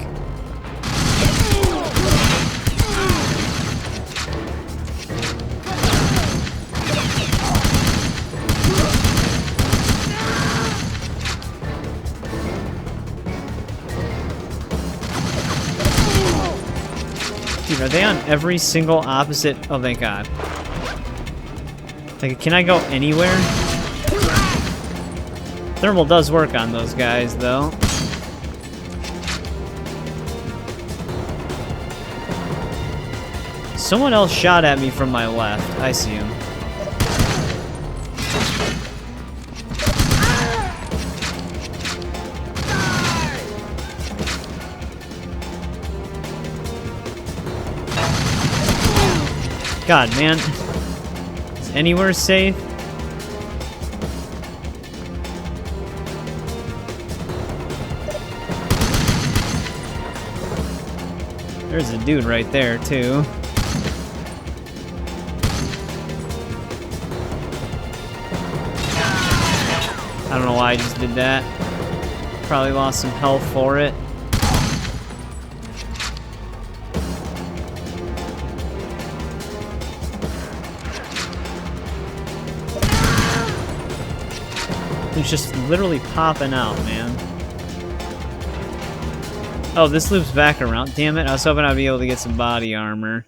Dude, are they on every single opposite? Oh, thank God. Like, can I go anywhere? Thermal does work on those guys, though. Someone else shot at me from my left. I see him. God, man. Is anywhere safe? There's a dude right there, too. I don't know why I just did that. Probably lost some health for it. It's just literally popping out, man. Oh, this loops back around. Damn it, I was hoping I'd be able to get some body armor.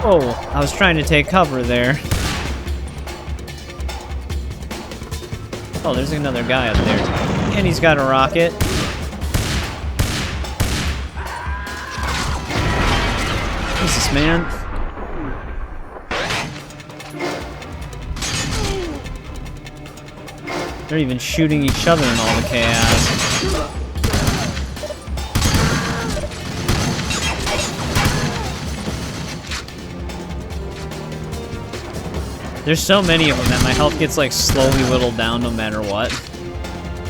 Oh, I was trying to take cover there. Oh, there's another guy up there. And he's got a rocket. Jesus, man. They're even shooting each other in all the chaos. There's so many of them that my health gets like slowly whittled down no matter what.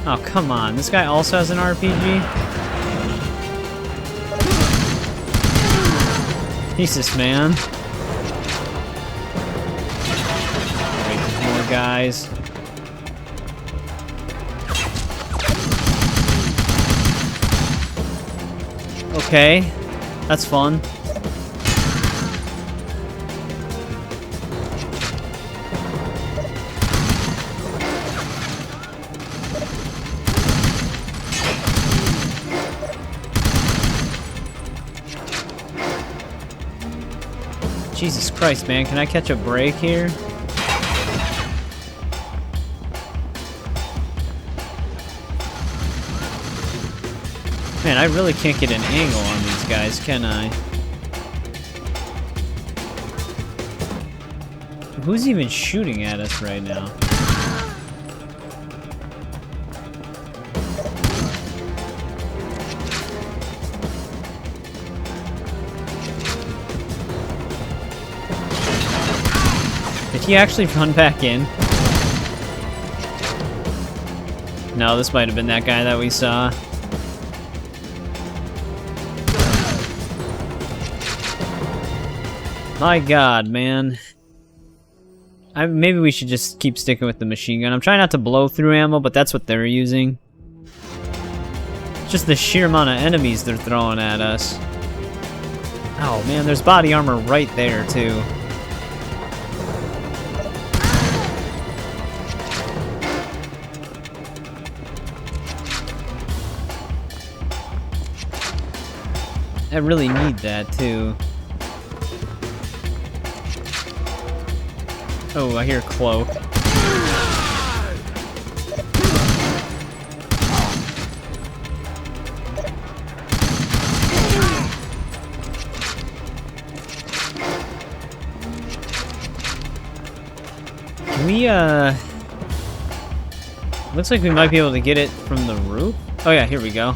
Oh, come on. This guy also has an RPG? Jesus, man. Wait, there's more guys. Okay, that's fun. Jesus Christ, man, can I catch a break here? Man, I really can't get an angle on these guys, can I? Who's even shooting at us right now? Did he actually run back in? No, this might have been that guy that we saw. My God, man. Maybe we should just keep sticking with the machine gun. I'm trying not to blow through ammo, but that's what they're using. It's just the sheer amount of enemies they're throwing at us. Oh, man, there's body armor right there, too. I really need that, too. Oh, I hear cloak. Can we, looks like we might be able to get it from the roof? Oh yeah, here we go.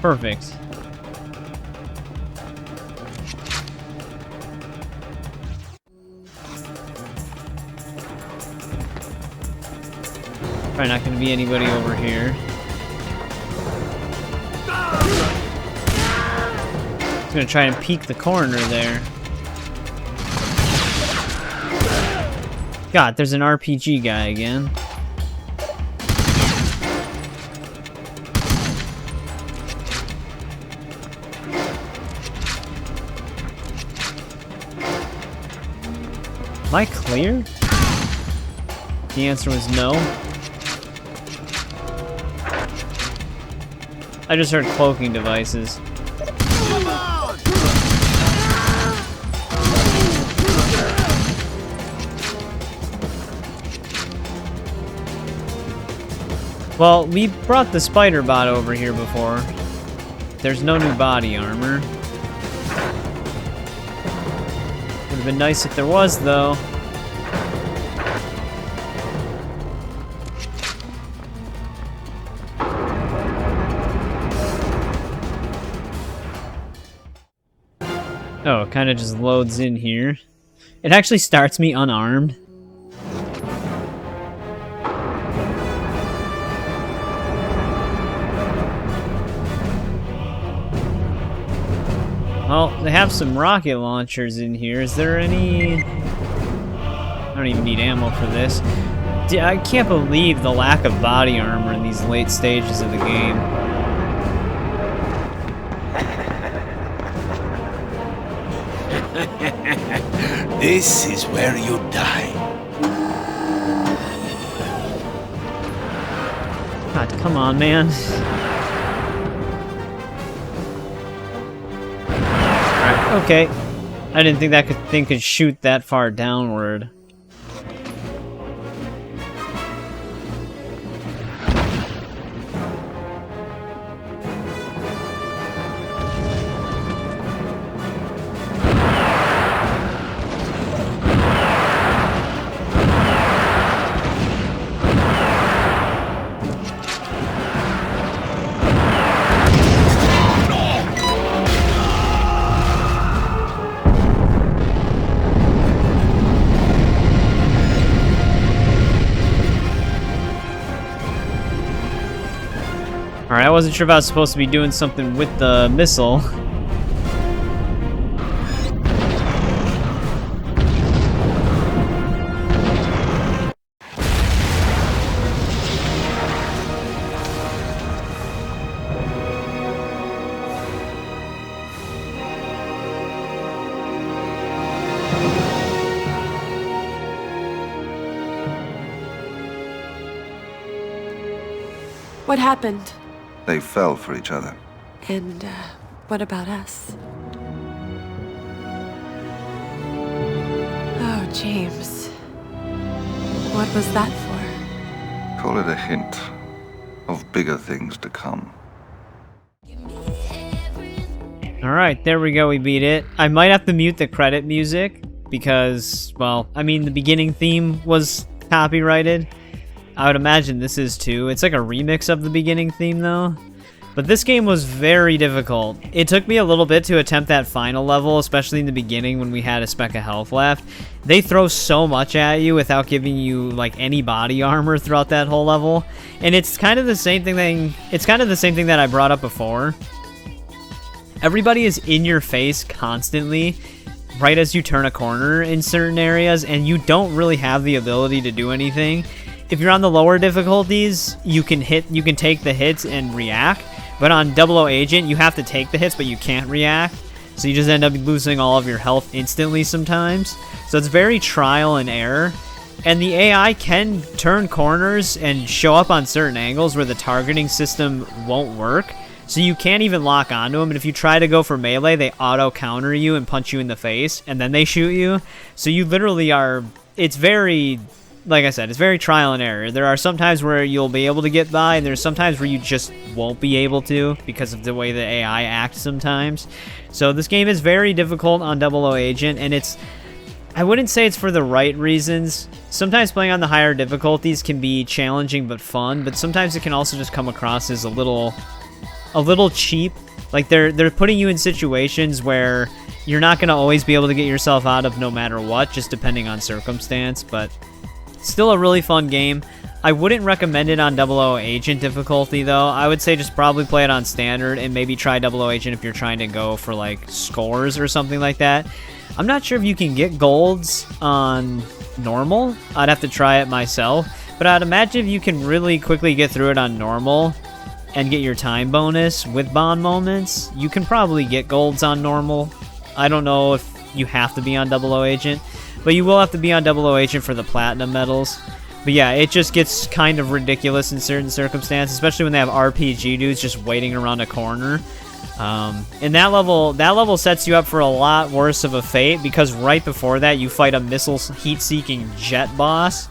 Perfect. Probably not going to be anybody over here. I'm gonna try and peek the corner there. God, there's an RPG guy again. Am I clear? The answer was no. I just heard cloaking devices. Well, we brought the spider bot over here before. There's no new body armor. Would have been nice if there was, though. Oh, it kind of just loads in here. It actually starts me unarmed. Well, they have some rocket launchers in here. Is there any... I don't even need ammo for this. I can't believe the lack of body armor in these late stages of the game. This is where you die. God, come on, man. Alright, okay. I didn't think that thing could shoot that far downward. Alright, I wasn't sure if I was supposed to be doing something with the missile. What happened? They fell for each other. And, what about us? Oh, James. What was that for? Call it a hint of bigger things to come. Alright, there we go, we beat it. I might have to mute the credit music because, well, I mean, the beginning theme was copyrighted. I would imagine this is too. It's like a remix of the beginning theme, though. But this game was very difficult. It took me a little bit to attempt that final level, especially in the beginning when we had a speck of health left. They throw so much at you without giving you, like, any body armor throughout that whole level. And it's kind of the same thing. It's kind of the same thing that I brought up before. Everybody is in your face constantly, right as you turn a corner in certain areas, and you don't really have the ability to do anything. If you're on the lower difficulties, you can take the hits and react. But on 00 Agent, you have to take the hits, but you can't react. So you just end up losing all of your health instantly sometimes. So it's very trial and error. And the AI can turn corners and show up on certain angles where the targeting system won't work. So you can't even lock onto them. And if you try to go for melee, they auto-counter you and punch you in the face. And then they shoot you. So you literally are... It's very... Like I said, it's very trial and error. There are some times where you'll be able to get by, and there's some times where you just won't be able to because of the way the AI acts sometimes. So this game is very difficult on 00 Agent, and it's... I wouldn't say it's for the right reasons. Sometimes playing on the higher difficulties can be challenging but fun, but sometimes it can also just come across as a little cheap. Like they're putting you in situations where you're not going to always be able to get yourself out of no matter what, just depending on circumstance, but... Still a really fun game. I wouldn't recommend it on 00 Agent difficulty, though. I would say just probably play it on standard and maybe try 00 Agent if you're trying to go for, like, scores or something like that. I'm not sure if you can get golds on normal. I'd have to try it myself. But I'd imagine if you can really quickly get through it on normal and get your time bonus with bond moments, you can probably get golds on normal. I don't know if you have to be on 00 Agent, but you will have to be on 00 Agent for the platinum medals. But yeah, it just gets kind of ridiculous in certain circumstances, especially when they have RPG dudes just waiting around a corner. And that level sets you up for a lot worse of a fate, because right before that you fight a missile heat-seeking jet boss.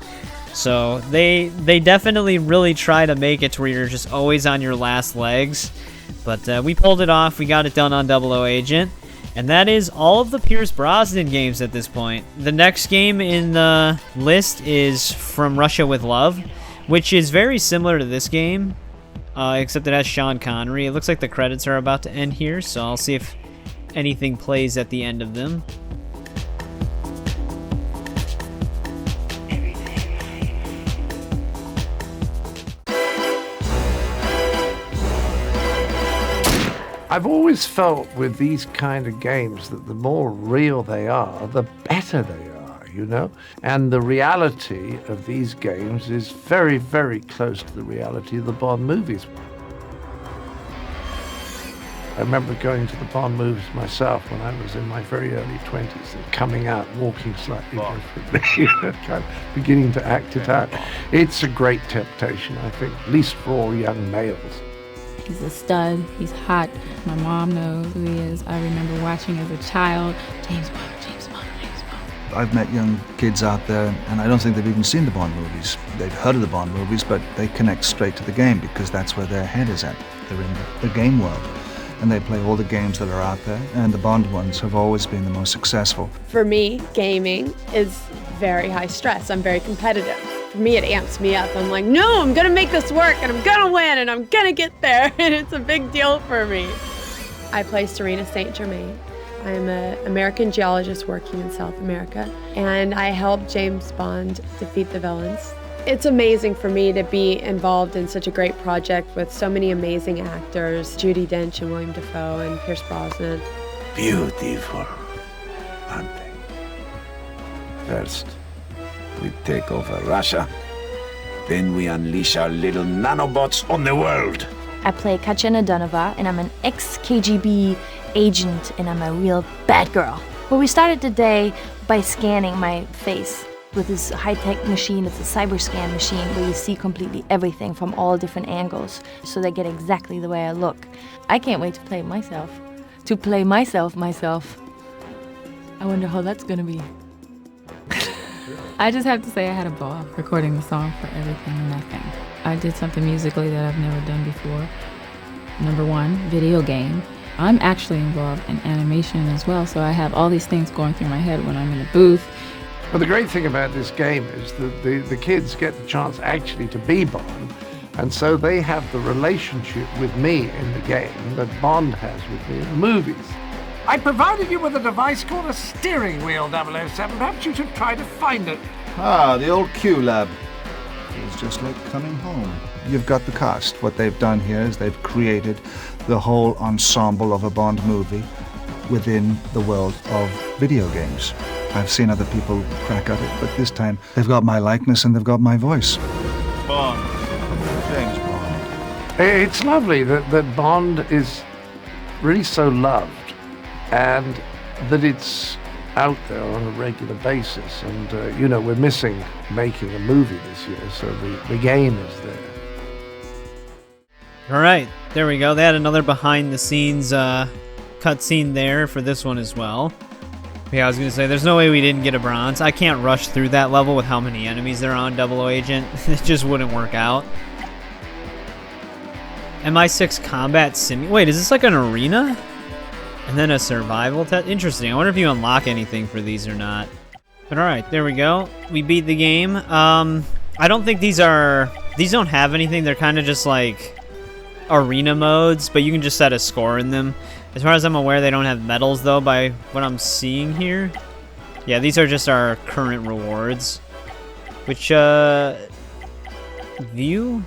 So they definitely really try to make it to where you're just always on your last legs. But we pulled it off. We got it done on 00 Agent. And that is all of the Pierce Brosnan games at this point. The next game in the list is From Russia with Love, which is very similar to this game, except it has Sean Connery. It looks like the credits are about to end here, so I'll see if anything plays at the end of them. I've always felt with these kind of games that the more real they are, the better they are, you know? And the reality of these games is very, very close to the reality of the Bond movies. I remember going to the Bond movies myself when I was in my very early 20s and coming out walking slightly differently, kind of beginning to act it out. It's a great temptation, I think, at least for all young males. He's a stud. He's hot. My mom knows who he is. I remember watching as a child, James Bond, James Bond, James Bond. I've met young kids out there, and I don't think they've even seen the Bond movies. They've heard of the Bond movies, but they connect straight to the game because that's where their head is at. They're in the game world, and they play all the games that are out there, and the Bond ones have always been the most successful. For me, gaming is very high stress. I'm very competitive. For me, it amps me up. I'm like, no, I'm gonna make this work, and I'm gonna win, and I'm gonna get there, and it's a big deal for me. I play Serena St. Germain. I'm an American geologist working in South America, and I help James Bond defeat the villains. It's amazing for me to be involved in such a great project with so many amazing actors, Judi Dench and William Dafoe and Pierce Brosnan. Beautiful, aren't they? First, we take over Russia, then we unleash our little nanobots on the world. I play Katya, and I'm an ex-KGB agent, and I'm a real bad girl. Well, we started the day by scanning my face with this high-tech machine. It's a cyber scan machine where you see completely everything from all different angles, so they get exactly the way I look. I can't wait to play myself. To play myself. I wonder how that's gonna be. I just have to say I had a ball recording the song For Everything and Nothing. I did something musically that I've never done before. Number one, video game. I'm actually involved in animation as well, so I have all these things going through my head when I'm in the booth. But the great thing about this game is that the kids get the chance actually to be Bond, and so they have the relationship with me in the game that Bond has with me in the movies. I provided you with a device called a steering wheel, 007. Perhaps you should try to find it. Ah, the old Q lab. Feels just like coming home. You've got the cast. What they've done here is they've created the whole ensemble of a Bond movie within the world of video games. I've seen other people crack at it, but this time they've got my likeness and they've got my voice. Bond. James Bond. It's lovely that Bond is really so loved and that it's out there on a regular basis. And, you know, we're missing making a movie this year, so the game is there. All right, there we go. They had another behind-the-scenes cutscene there for this one as well. Yeah, I was going to say, there's no way we didn't get a bronze. I can't rush through that level with how many enemies there are on 00 Agent. It just wouldn't work out. MI6 Combat Sim... Wait, is this like an arena? And then a survival test? Interesting. I wonder if you unlock anything for these or not. But alright, there we go. We beat the game. I don't think these are... These don't have anything. They're kind of just like arena modes, but you can just set a score in them. As far as I'm aware, they don't have medals, though, by what I'm seeing here. Yeah, these are just our current rewards. Which, view.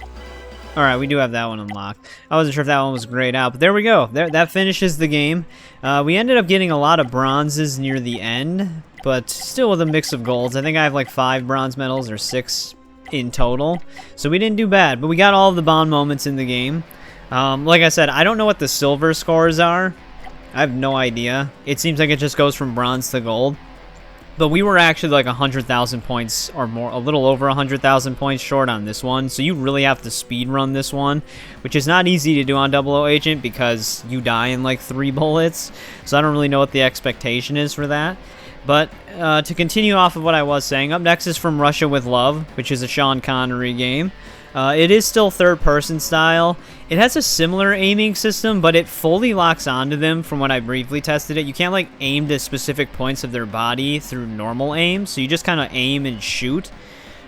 All right, we do have that one unlocked. I wasn't sure if that one was grayed out, but there we go. That finishes the game. We ended up getting a lot of bronzes near the end, but still with a mix of golds. I think I have like 5 bronze medals or 6 in total, so we didn't do bad. But we got all of the Bond moments in the game. Like I said, I don't know what the silver scores are. I have no idea. It seems like it just goes from bronze to gold. But we were actually like 100,000 points or more, a little over 100,000 points short on this one. So you really have to speed run this one, which is not easy to do on 00 Agent because you die in like 3 bullets. So I don't really know what the expectation is for that. But to continue off of what I was saying, up next is From Russia with Love, which is a Sean Connery game. It is still third-person style. It has a similar aiming system, but it fully locks onto them from when I briefly tested it. You can't, like, aim to specific points of their body through normal aim, so you just kind of aim and shoot.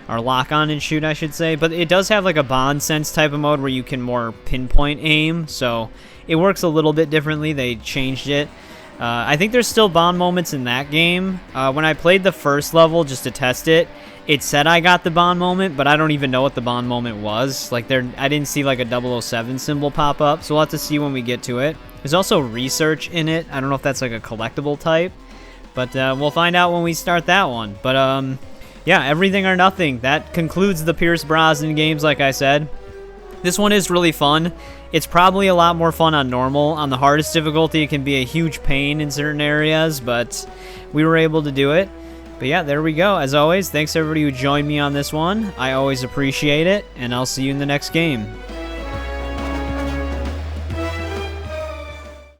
Or lock on and shoot, I should say. But it does have, like, a Bond Sense type of mode where you can more pinpoint aim, so it works a little bit differently. They changed it. I think there's still Bond moments in that game. When I played the first level just to test it, it said I got the Bond moment, but I don't even know what the Bond moment was. Like, I didn't see like a 007 symbol pop up, so we'll have to see when we get to it. There's also research in it. I don't know if that's like a collectible type, but we'll find out when we start that one. But yeah, everything or nothing. That concludes the Pierce Brosnan games, like I said. This one is really fun. It's probably a lot more fun on normal. On the hardest difficulty, it can be a huge pain in certain areas, but we were able to do it. But yeah, there we go. As always, thanks everybody who joined me on this one. I always appreciate it, and I'll see you in the next game.